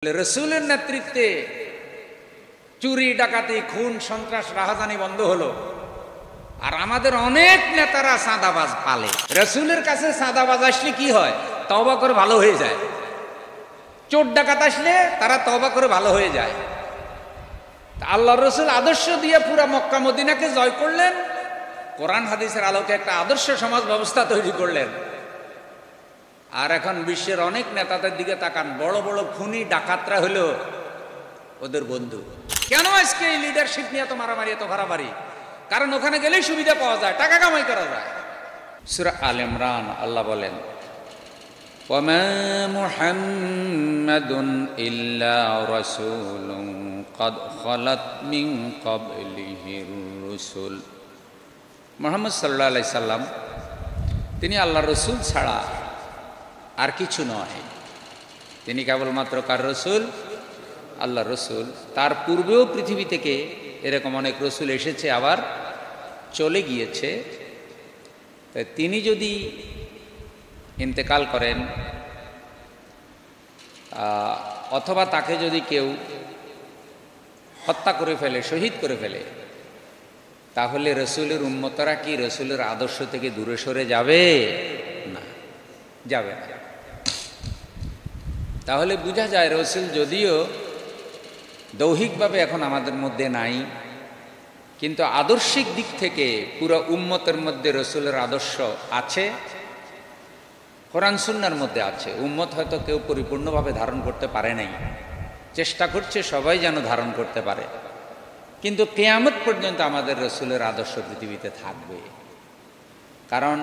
রসুলের নেতৃত্বে চুরি ডাকাতি খুন সন্ত্রাস রাহাজানি বন্ধ হলো। আর আমাদের অনেক নেতারা চাঁদাবাজ পালে। রসুলের কাছে চাঁদাবাজ আসলে কি হয়? তওবা করে ভালো হয়ে যায়। চোর ডাকাত আসলে তারা তওবা করে ভালো হয়ে যায়। আল্লাহ রসুল আদর্শ দিয়ে পুরা মক্কা মদিনাকে জয় করলেন, কোরআন হাদিসের আলোকে একটা আদর্শ সমাজ ব্যবস্থা তৈরি করলেন। আর এখন বিশ্বের অনেক নেতাদের দিকে তাকান, বড় বড় খুনি ডাকাতরা হলো ওদের বন্ধু। কেন আজকে এই লিডারশিপ নিয়ে এত মারামারি, এত ভাড়াবাড়ি? কারণ ওখানে গেলেই সুবিধা পাওয়া যায়, টাকা কামাই করা যায়। সূরা আল ইমরান আল্লাহ বলেন, ওয়ামা মুহাম্মাদুন ইল্লা রাসূলুন ক্বাদ খালাত মিন ক্বাবলিহির রুসুল। মুহাম্মদ সাল্লাল্লাহু আলাইহি সাল্লাম তিনি আল্লাহর রসুল ছাড়া আর কিছু নয়। তিনি কেবলমাত্র কার রসুল? আল্লাহ রসুল। তার পূর্বেও পৃথিবী থেকে এরকম অনেক রসুল এসেছে, আবার চলে গিয়েছে। তাই তিনি যদি ইন্তেকাল করেন অথবা তাকে যদি কেউ হত্যা করে ফেলে, শহীদ করে ফেলে, তাহলে রসুলের উম্মতরা কি রসুলের আদর্শ থেকে দূরে সরে যাবে? না, যাবে না। তাহলে বোঝা যায় রসুল যদিও দৌহিকভাবে এখন আমাদের মধ্যে নাই, কিন্তু আদর্শিক দিক থেকে পুরো উম্মতের মধ্যে রসুলের আদর্শ আছে, কোরআন সুন্নাহর মধ্যে আছে। উম্মত হয়তো কেউ পরিপূর্ণভাবে ধারণ করতে পারে নাই, চেষ্টা করছে সবাই যেন ধারণ করতে পারে, কিন্তু কিয়ামত পর্যন্ত আমাদের রসুলের আদর্শ পৃথিবীতে থাকবে। কারণ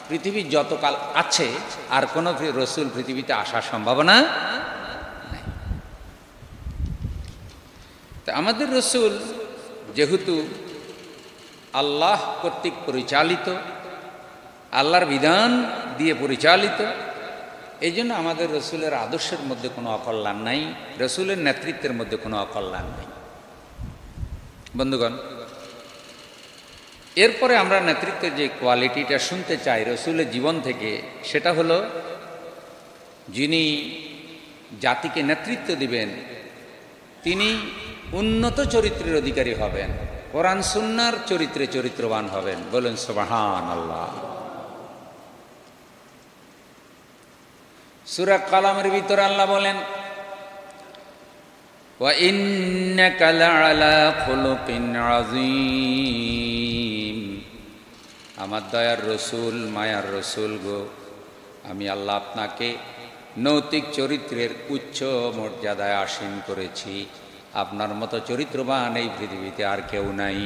পৃথিবী যতকাল আছে আর কোনো রসুল পৃথিবীতে আসার সম্ভাবনা নাই। তা আমাদের রসুল যেহেতু আল্লাহ কর্তৃক পরিচালিত, আল্লাহর বিধান দিয়ে পরিচালিত, এই জন্য আমাদের রসুলের আদর্শের মধ্যে কোনো অকল্যাণ নাই, রসুলের নেতৃত্বের মধ্যে কোনো অকল্যাণ নাই। বন্ধুগণ, এরপরে আমরা নেতৃত্বের যে কোয়ালিটিটা শুনতে চাই রসুলের জীবন থেকে, সেটা হলো যিনি জাতিকে নেতৃত্ব দিবেন তিনি উন্নত চরিত্রের অধিকারী হবেন, কোরআন সুন্নাহর চরিত্রে চরিত্রবান হবেন। বলেন সুবহানাল্লাহ। সূরা কালামের ভিতরে আল্লাহ বলেন, ওয়া ইন্নাকা লাআলা খুলুকিন আযীম। আমার দয়ার রসুল, মায়ার রসুল গো, আমি আল্লাহ আপনাকে নৈতিক চরিত্রের উচ্চ মর্যাদায় আসীন করেছি। আপনার মতো চরিত্রবান এই পৃথিবীতে আর কেউ নাই।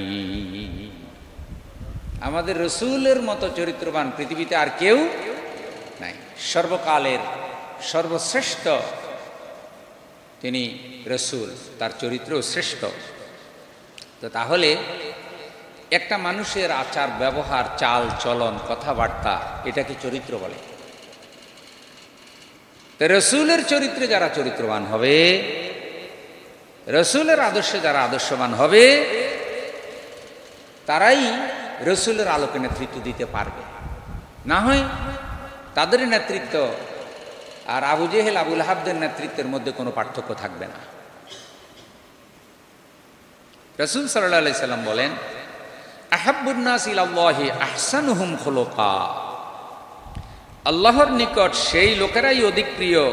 আমাদের রসুলের মতো চরিত্রবান পৃথিবীতে আর কেউ নাই। সর্বকালের সর্বশ্রেষ্ঠ তিনি রসুল, তার চরিত্র শ্রেষ্ঠ। তো তাহলে একটা মানুষের আচার ব্যবহার, চাল চলন, কথাবার্তা, এটাকে চরিত্র বলে। তো রসুলের চরিত্রে যারা চরিত্রবান হবে, রসুলের আদর্শে যারা আদর্শবান হবে, তারাই রসুলের আলোকে নেতৃত্ব দিতে পারবে। না হয় তাদের নেতৃত্ব আর আবু জেহেল, আবুল আহাবদের নেতৃত্বের মধ্যে কোনো পার্থক্য থাকবে না। রাসূল সাল্লাল্লাহু আলাইহি সাল্লাম বলেন, আহাব্বুন নাস ইলাল্লাহি আহসানুহুম খুলুকা। আল্লাহর নিকট সেই লোকেরাই অধিক প্রিয়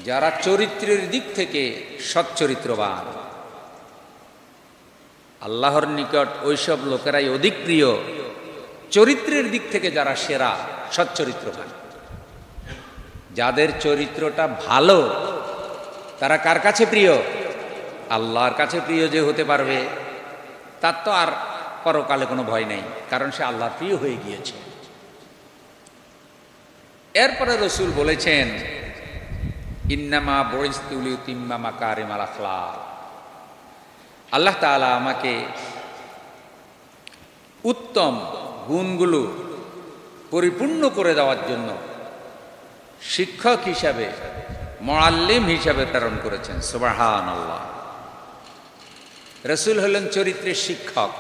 যারা চরিত্রের দিক থেকে সচ্চরিত্রবান। আল্লাহর নিকট ওইসব লোকেরাই অধিক প্রিয় চরিত্রের দিক থেকে যারা সেরা, সচ্চরিত্রবান। যাদের চরিত্রটা ভালো তারা কার কাছে প্রিয়? আল্লাহর কাছে প্রিয় যে হতে পারবে, তার তো আর পরকালে কোনো ভয় নেই, কারণ সে আল্লাহর প্রিয় হয়ে গিয়েছে। এরপরে রসুল বলেছেন, ইন্নামা বুইসতু লিউতিম্মা মাকারিমাল আখলাক। আল্লাহ তাআলা আমাকে উত্তম গুণগুলো পরিপূর্ণ করে দেওয়ার জন্য শিক্ষক হিসাবে, মুআল্লিম হিসাবে প্রেরণ করেছেন। সুবহানাল্লাহ। রসুল হলেন চরিত্রের শিক্ষক,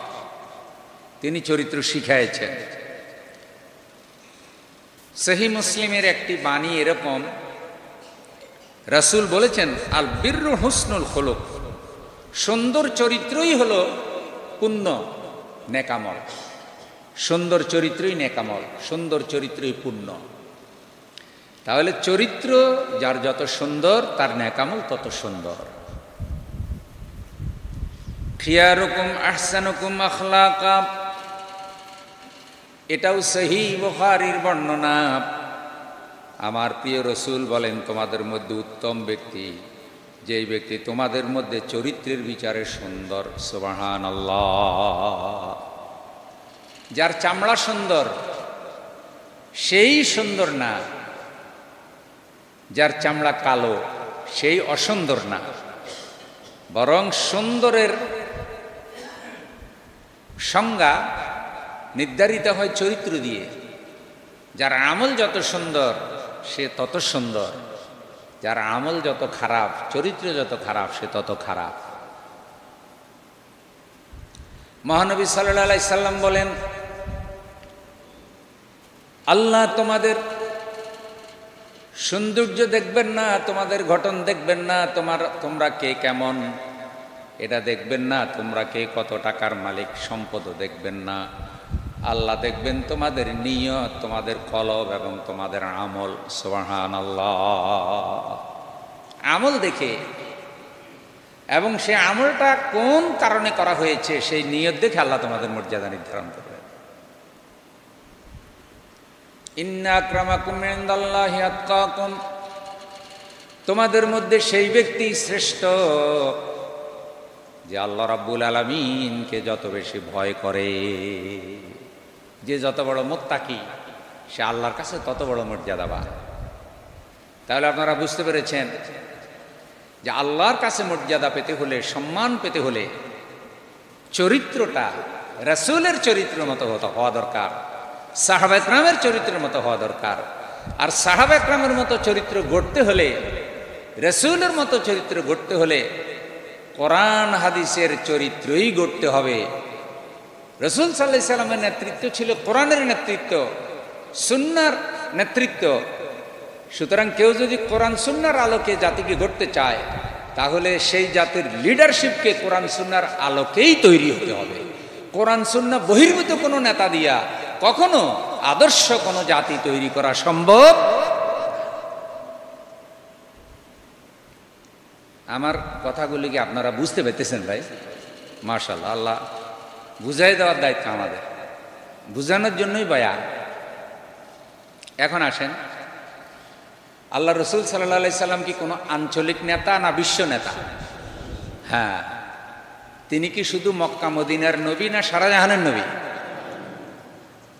তিনি চরিত্র শিখাইছেন। সহিহ মুসলিমের একটি বাণী এরকম, রাসূল বলেছেন আল বিররু হুসনুল খুলুক, সুন্দর চরিত্রই হলো পুণ্য, নেকামল। সুন্দর চরিত্রই নেকামল, সুন্দর চরিত্রই পুণ্য। তাহলে চরিত্র যার যত সুন্দর তার নেকামল তত সুন্দর। খিয়ারুকুম আহসানুকুম আখলাকা, এটাও সহিহ বুখারীর বর্ণনা। আমার প্রিয় রাসূল বলেন, তোমাদের মধ্যে উত্তম ব্যক্তি যেই ব্যক্তি তোমাদের মধ্যে চরিত্রের বিচারে সুন্দর। সুবহানাল্লাহ। যার চামড়া সুন্দর সেই সুন্দর না, যার চামড়া কালো সেই অসুন্দর না, বরং সুন্দরের সংজ্ঞা নির্ধারিত হয় চরিত্র দিয়ে। যার আমল যত সুন্দর সে তত সুন্দর, যার আমল যত খারাপ, চরিত্র যত খারাপ, সে তত খারাপ। মহানবী সাল্লাল্লাহু আলাইহি সাল্লাম বলেন, আল্লাহ তোমাদের সৌন্দর্য দেখবেন না, তোমাদের গঠন দেখবেন না, তোমরা কে কেমন এটা দেখবেন না, তোমরা কে কত টাকার মালিক সম্পদও দেখবেন না। আল্লাহ দেখবেন তোমাদের নিয়ত, তোমাদের কলব এবং তোমাদের আমল। সুবহানাল্লাহ। আমল দেখে এবং সে আমলটা কোন কারণে করা হয়েছে সেই নিয়ত দেখে আল্লাহ তোমাদের মর্যাদা নির্ধারণ করবে। ইন্না আক্রামাকুম ইনদাল্লাহি আতকাকুম, তোমাদের মধ্যে সেই ব্যক্তি শ্রেষ্ঠ যে আল্লাহ রাব্বুল আলামিনকে যত বেশি ভয় করে। যে যত বড় মুত্তাকি সে আল্লাহর কাছে তত বড় মর্যাদাবান। তাহলে আপনারা বুঝতে পেরেছেন যে আল্লাহর কাছে মর্যাদা পেতে হলে, সম্মান পেতে হলে চরিত্রটা রাসূলের চরিত্রের মতো হওয়া দরকার, সাহাবা একরামের চরিত্রের মতো হওয়া দরকার। আর সাহাবা একরামের মতো চরিত্র গড়তে হলে, রাসূলের মতো চরিত্র গড়তে হলে কোরআন হাদিসের চরিত্রই গড়তে হবে। রাসূল সাল্লাল্লাহু আলাইহি সাল্লামের নেতৃত্ব ছিল কোরআনের নেতৃত্ব, সুন্নাহর নেতৃত্ব। সুতরাং কেউ যদি কোরআন সুন্নাহর আলোকে জাতিকে গড়তে চায় তাহলে সেই জাতির লিডারশিপকে কোরআন সুন্নাহর আলোকেই তৈরি হতে হবে। কোরআন সুন্নাহ বহির্ভূত কোনো নেতা দিয়া কখনো আদর্শ কোনো জাতি তৈরি করা সম্ভব। আমার কথাগুলি কি আপনারা বুঝতে পেরেছেন ভাই? মাশাআল্লাহ। আল্লাহ বুঝাই দেওয়ার দায়িত্ব আমাদের, বুঝানোর জন্যই বয়ান। এখন আসেন, আল্লাহ রসুল সাল্লাল্লাহু আলাইহি সাল্লাম কি কোনো আঞ্চলিক নেতা না বিশ্ব নেতা? হ্যাঁ। তিনি কি শুধু মক্কা মদিনার নবী না সারা জাহানের নবী?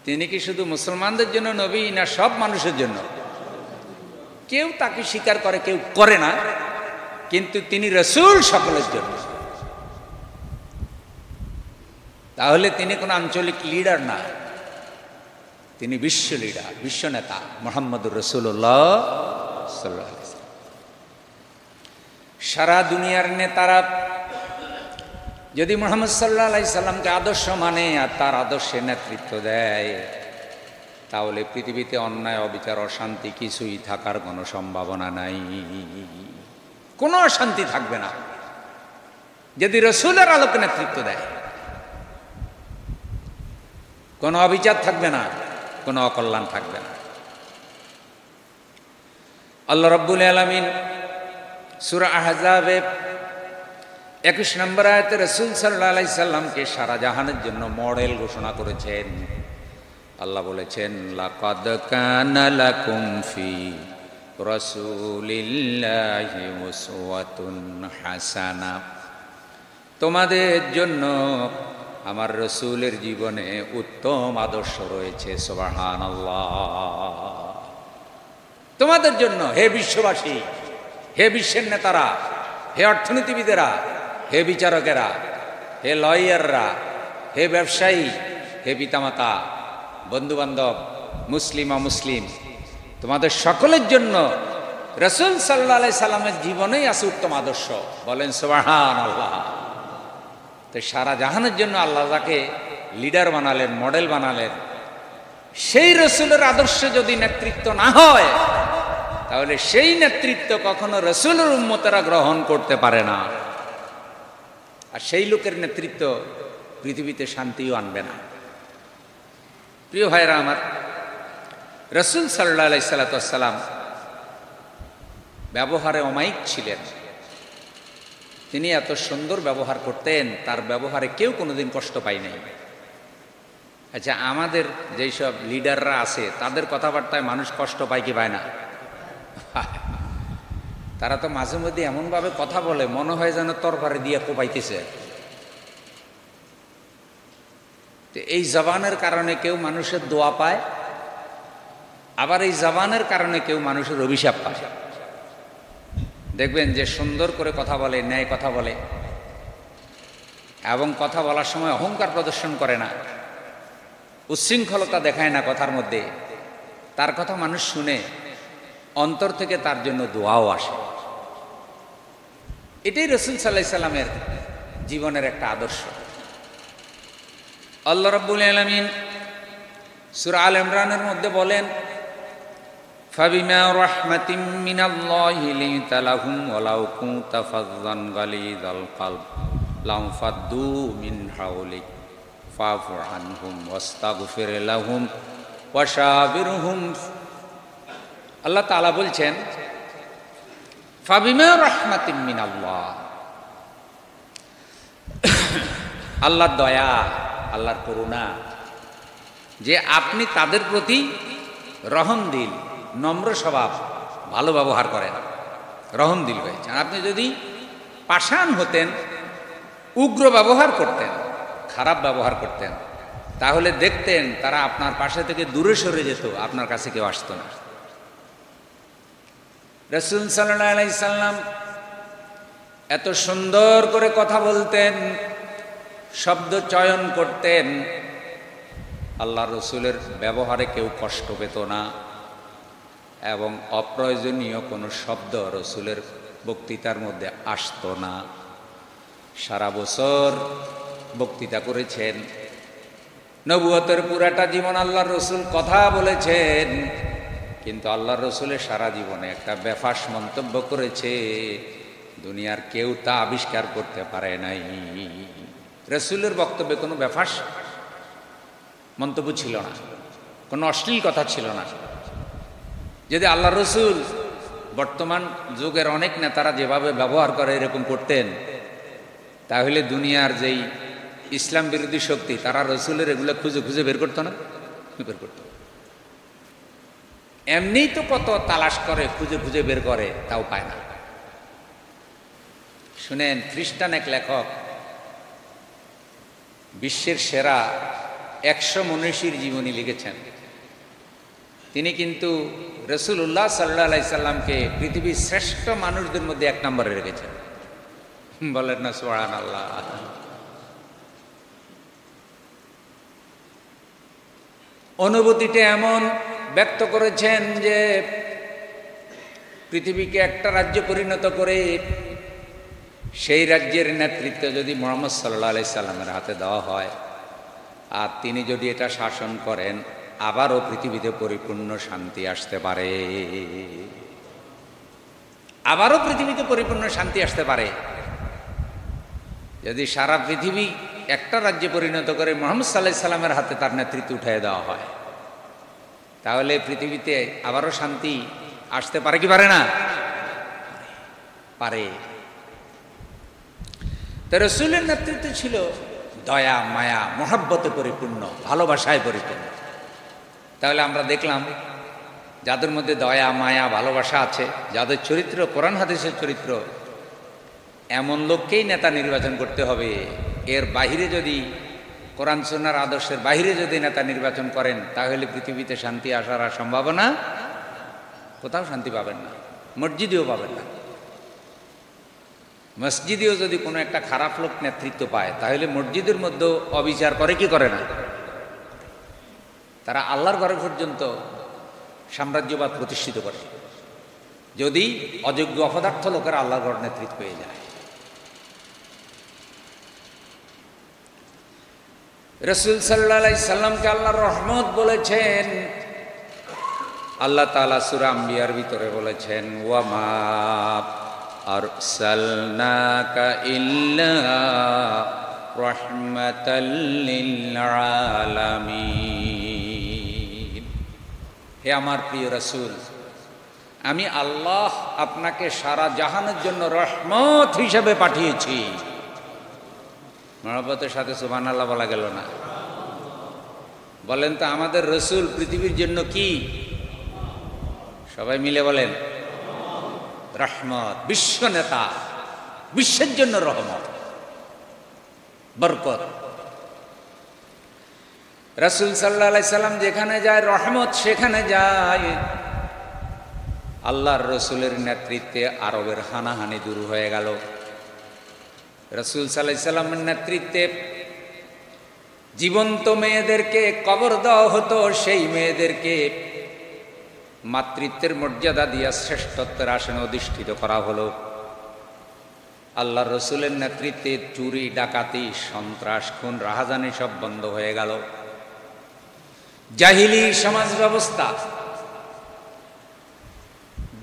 তিনি কি শুধু মুসলমানদের জন্য নবী না সব মানুষের জন্য? কেউ তাকে স্বীকার করে, কেউ করে না, কিন্তু তিনি রসুল সকলের জন্য। তাহলে তিনি কোনো আঞ্চলিক লিডার না, তিনি বিশ্ব লিডার, বিশ্ব নেতা মুহাম্মদুর রাসূলুল্লাহ সাল্লাল্লাহু আলাইহি ওয়াসাল্লাম। সারা দুনিয়ার নেতারা যদি মুহাম্মদ সাল্লাল্লাহু আলাইহি সাল্লামকে আদর্শ মানে আর তার আদর্শে নেতৃত্ব দেয় তাহলে পৃথিবীতে অন্যায়, অবিচার, অশান্তি কিছুই থাকার কোনো সম্ভাবনা নাই। কোনো অশান্তি থাকবে না যদি রাসূলের আলোকে নেতৃত্ব দেয়। কোনো অবিচার থাকবে না, কোনো অকল্যাণ থাকবে না। আল্লাহ রাব্বুল আলামিন সূরা আহজাবে 21 নম্বর আয়াতে রাসূল সাল্লাল্লাহু আলাইহি সাল্লামকে সারা জাহানের জন্য মডেল ঘোষণা করেছেন। আল্লাহ বলেছেন, লাকাদ কানা লাকুম ফি রাসূলিল্লাহি উসওয়াতুন হাসানা, তোমাদের জন্য আমার রসুলের জীবনে উত্তম আদর্শ রয়েছে। সুবহানাল্লাহ। তোমাদের জন্য হে বিশ্ববাসী, হে বিশ্বের নেতারা, হে অর্থনীতিবিদেরা, হে বিচারকেরা, হে লয়াররা, হে ব্যবসায়ী, হে পিতামাতা, বন্ধুবান্ধব, মুসলিম অমুসলিম, তোমাদের সকলের জন্য রাসূল সাল্লাল্লাহু আলাইহি সাল্লামের জীবনেই আছে উত্তম আদর্শ। বলেন সুবহানাল্লাহ। তো সারা জাহানের জন্য আল্লাহ তাকে লিডার বানালেন, মডেল বানালেন। সেই রসুলের আদর্শে যদি নেতৃত্ব না হয় তাহলে সেই নেতৃত্ব কখনো রসুলের উম্মতেরা গ্রহণ করতে পারে না, আর সেই লোকের নেতৃত্ব পৃথিবীতে শান্তিও আনবে না। প্রিয় ভাইরা আমার, রসুল সাল্লাল্লাহু আলাইহি সাল্লাম ব্যবহারে অমায়িক ছিলেন। তিনি এত সুন্দর ব্যবহার করতেন, তার ব্যবহারে কেউ কোনোদিন কষ্ট পায় নাই। আচ্ছা, আমাদের যেই সব লিডাররা আছে তাদের কথাবার্তায় মানুষ কষ্ট পায় কি পায় না? তারা তো মাঝে মধ্যে এমনভাবে কথা বলে মনে হয় যেন তরবারি দিয়ে কোপাইতেছে। তো এই জবানের কারণে কেউ মানুষের দোয়া পায়, আবার এই জবানের কারণে কেউ মানুষের অভিশাপ পায়। দেখবেন যে সুন্দর করে কথা বলে, ন্যায় কথা বলে এবং কথা বলার সময় অহংকার প্রদর্শন করে না, উচ্ছৃঙ্খলতা দেখায় না কথার মধ্যে, তার কথা মানুষ শুনে অন্তর থেকে তার জন্য দোয়াও আসে। এটাই রাসূল সাল্লাল্লাহু আলাইহি সাল্লামের জীবনের একটা আদর্শ। আল্লাহ রাব্বুল আলামিন সূরা আল ইমরানের মধ্যে বলেন, ফাবিমা রাহমাতিম মিনাল্লাহি লিনতা লাহুম ওয়ালাউ কুনতা ফাযযান গালিযাল কলব লামফাদ্দু মিন হাওলিক ফাফু আনহুম ওয়াস্তাগফির লাহুম ওয়াশাবিরহুম। আল্লাহ তাআলা বলছেন, ফাবিমা রাহমাতিম মিনাল্লাহ, আল্লাহর দয়া, আল্লাহর করুণা, যে আপনি তাদের প্রতি রহমদিল, নম্র স্বভাব, ভালো ব্যবহার করেন, রহমদিল হয়েছেন। আপনি যদি পাষাণ হতেন, উগ্র ব্যবহার করতেন, খারাপ ব্যবহার করতেন, তাহলে দেখতেন তারা আপনার পাশে থেকে দূরে সরে যেত, আপনার কাছে কেউ আসতো না। রাসূল সাল্লাল্লাহু আলাইহি সাল্লাম এত সুন্দর করে কথা বলতেন, শব্দ চয়ন করতেন, আল্লাহ রসুলের ব্যবহারে কেউ কষ্ট পেত না এবং অপ্রয়োজনীয় কোনো শব্দ রসুলের বক্তৃতার মধ্যে আসতো না। সারা বছর বক্তৃতা করেছেন, নবুয়তের পুরাটা জীবন আল্লাহর রসুল কথা বলেছেন, কিন্তু আল্লাহর রসুলের সারা জীবনে একটা বেফাস মন্তব্য করেছে, দুনিয়ার কেউ তা আবিষ্কার করতে পারে নাই। রসুলের বক্তব্যে কোনো বেফাস মন্তব্য ছিল না, কোনো অশ্লীল কথা ছিল না। যদি আল্লাহ রসুল বর্তমান যুগের অনেক নেতারা যেভাবে ব্যবহার করে এরকম করতেন, তাহলে দুনিয়ার যেই ইসলাম বিরোধী শক্তি তারা রসুলের এগুলো খুঁজে খুঁজে বের করতো না? বের করতো। এমনিই তো কত তালাশ করে, খুঁজে খুঁজে বের করে, তাও পায় না। শুনেন, খ্রিস্টান এক লেখক বিশ্বের সেরা 100 মনীষীর জীবনী লিখেছেন। তিনি কিন্তু রাসূলুল্লাহ সাল্লাল্লাহু আলাইহি সাল্লামকে পৃথিবীর শ্রেষ্ঠ মানুষদের মধ্যে 1 নম্বরে রেখেছেন। বলেন না সুবহানাল্লাহ। অনুভূতিটা এমন ব্যক্ত করেছেন যে পৃথিবীকে একটা রাজ্য পরিণত করে সেই রাজ্যের নেতৃত্ব যদি মুহাম্মদ সাল্লাল্লাহু আলাইহি সাল্লামের হাতে দেওয়া হয় আর তিনি যদি এটা শাসন করেন, আবারও পৃথিবীতে পরিপূর্ণ শান্তি আসতে পারে, আবারও পৃথিবীতে পরিপূর্ণ শান্তি আসতে পারে। যদি সারা পৃথিবী একটা রাজ্যে পরিণত করে মুহাম্মদ সাল্লাল্লাহু আলাইহি সাল্লামের হাতে তার নেতৃত্ব উঠিয়ে দেওয়া হয়, তাহলে পৃথিবীতে আবারও শান্তি আসতে পারে কি পারে না? পারে। তো রাসূলের নেতৃত্ব ছিল দয়া, মায়া, মহব্বতে পরিপূর্ণ, ভালোবাসায় পরিপূর্ণ। তাহলে আমরা দেখলাম যাদের মধ্যে দয়া, মায়া, ভালোবাসা আছে, যাদের চরিত্র কোরআন হাদিসের চরিত্র, এমন লোককেই নেতা নির্বাচন করতে হবে। এর বাহিরে যদি, কোরআন সুন্নাহর আদর্শের বাহিরে যদি নেতা নির্বাচন করেন, তাহলে পৃথিবীতে শান্তি আসার আর সম্ভাবনা, কোথাও শান্তি পাবেন না, মসজিদেও পাবেন না। মসজিদেও যদি কোনো একটা খারাপ লোক নেতৃত্ব পায়, তাহলে মসজিদের মধ্যেও অবিচার করে কি করে না? তারা আল্লাহর ঘরে পর্যন্ত সাম্রাজ্যবাদ প্রতিষ্ঠিত করে, যদি অযোগ্য অপদার্থ লোকেরা আল্লাহর ঘর নেতৃত্ব পেয়ে যায়। রাসূল সাল্লাল্লাহু আলাইহি সাল্লামকে আল্লাহর রহমত বলেছেন, আল্লাহ তাআলা সূরা আম্বিয়ার ভিতরে বলেছেন, ওয়া মা আরসালনাকা ইল্লা রাহমাতাল লিল আলামিন। হে আমার প্রিয় রাসূল, আমি আল্লাহ আপনাকে সারা জাহানের জন্য রহমত হিসেবে পাঠিয়েছি। মহব্বতের সাথে সুবহানাল্লাহ বলা গেল না? বলেন তো আমাদের রসুল পৃথিবীর জন্য কি? সবাই মিলে বলেন, রহমত। বিশ্ব নেতা, বিশ্বের জন্য রহমত, বরকত। রাসূল সাল্লাল্লাহু আলাইহি সাল্লাম যেখানে যায় রহমত সেখানে যায়। আল্লাহর রসুলের নেতৃত্বে আরবের হানাহানি দূর হয়ে গেল। রাসূল সাল্লাল্লাহু আলাইহি সাল্লামের নেতৃত্বে জীবন্ত মেয়েদেরকে কবর দেওয়া হতো, সেই মেয়েদেরকে মাতৃত্বের মর্যাদা দিয়া শ্রেষ্ঠত্বের আসনে অধিষ্ঠিত করা হলো। আল্লাহর রসুলের নেতৃত্বে চুরি, ডাকাতি, সন্ত্রাস, খুন, রাহাজানি সব বন্ধ হয়ে গেল। জাহিলি সমাজ ব্যবস্থা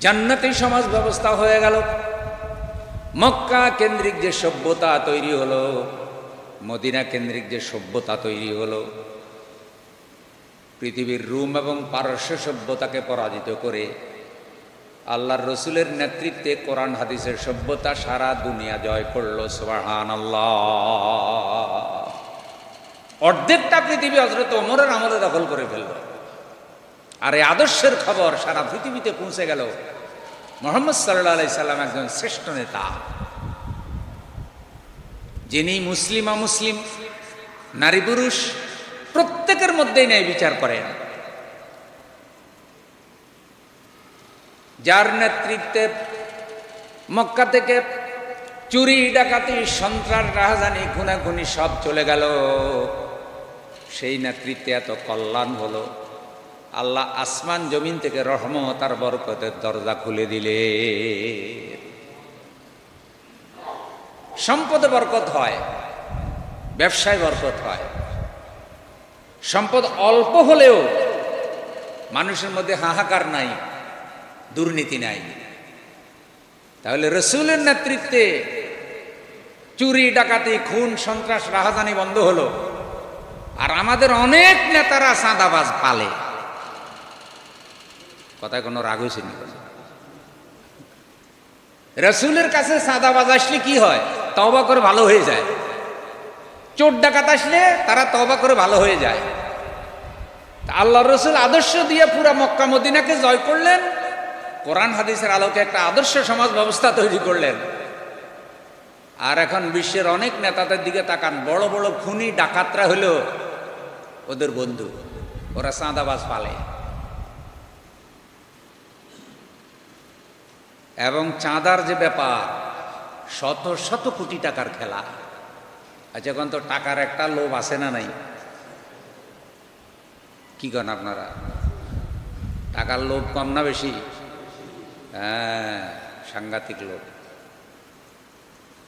জান্নাতি সমাজ ব্যবস্থা হয়ে গেল। মক্কা কেন্দ্রিক যে সভ্যতা তৈরি হলো, মদিনা কেন্দ্রিক যে সভ্যতা তৈরি হলো, পৃথিবীর রোম এবং পারস্য সভ্যতাকে পরাজিত করে আল্লাহর রসুলের নেতৃত্বে কোরআন হাদিসের সভ্যতা সারা দুনিয়া জয় করলো। সুবহানাল্লাহ। অর্ধেকটা পৃথিবী হযরত ওমরের আমলে দখল করে ফেলল। আর এই আদর্শের খবর সারা পৃথিবীতে পৌঁছে গেল। মুহাম্মদ সাল্লাল্লাহু আলাইহি সাল্লাম একজন শ্রেষ্ঠ নেতা, যিনি মুসলিম অমুসলিম, নারী পুরুষ প্রত্যেকের মধ্যেই ন্যায় বিচার করেন, যার নেতৃত্বে মক্কা থেকে চুরি, ডাকাতি, সন্ত্রাস, রাহাজানি, খুনাখুনি সব চলে গেল। সেই নেতৃত্বে এত কল্যাণ হলো, আল্লাহ আসমান জমিন থেকে রহমত আর বরকতের দরজা খুলে দিলে। সম্পদে বরকত হয়, ব্যবসায় বরকত হয়। সম্পদ অল্প হলেও মানুষের মধ্যে হাহাকার নাই, দুর্নীতি নাই। তাহলে রসুলের নেতৃত্বে চুরি, ডাকাতি, খুন, সন্ত্রাস, রাহাজানি বন্ধ হলো। আর আমাদের অনেক নেতারা চাঁদাবাজ পালে। কথায় কোনো রাগ হয়েছে না? রসুলের কাছে চাঁদাবাজ আসলে কি হয়? তওবা করে ভালো হয়ে যায়। চোর ডাকাত আসলে তারা তওবা করে ভালো হয়ে যায়। আল্লাহ রসুল আদর্শ দিয়ে পুরা মক্কা মদিনাকে জয় করলেন, কোরআন হাদিসের আলোকে একটা আদর্শ সমাজ ব্যবস্থা তৈরি করলেন। আর এখন বিশ্বের অনেক নেতাদের দিকে তাকান, বড় বড় খুনি ডাকাতরা হলো ওদের বন্ধু, ওরা চাঁদাবাজ পালে। এবং চাঁদার যে ব্যাপার, শত শত কোটি টাকার খেলা। আচ্ছা, এখন তো টাকার একটা লোভ আছে না নাই? কি করেন আপনারা? টাকার লোভ কম না বেশি? হ্যাঁ, সাংঘাতিক লোভ।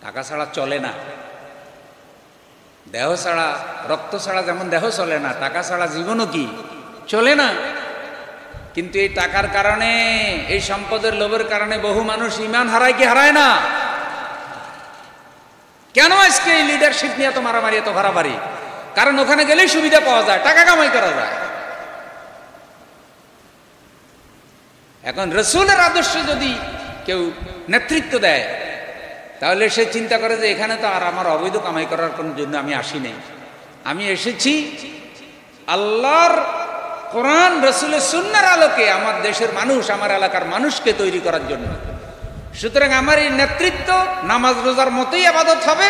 টাকা ছাড়া চলে না। দেহ ছাড়া, রক্ত ছাড়া যেমন দেহ চলে না, টাকা ছাড়া জীবনও কি চলে না। কিন্তু এই টাকার কারণে, এই সম্পদের লোভের কারণে বহু মানুষ ঈমান হারায় কি হারায় না? কেন আজকে এই লিডারশিপ নিয়ে এত মারামারি, এত ভাড়াবাড়ি? কারণ ওখানে গেলেই সুবিধা পাওয়া যায়, টাকা কামাই করা যায়। এখন রসুলের আদর্শে যদি কেউ নেতৃত্ব দেয়, তাহলে সে চিন্তা করে যে এখানে তো আর আমার অবৈধ কামাই করার কোনো জন্য আমি আসি নাই, আমি এসেছি আল্লাহর কোরআন রসুলের সুন্নাহর আলোকে আমার দেশের মানুষ, আমার এলাকার মানুষকে তৈরি করার জন্য। সুতরাং আমার এই নেতৃত্ব নামাজ রোজার মতোই ইবাদত হবে।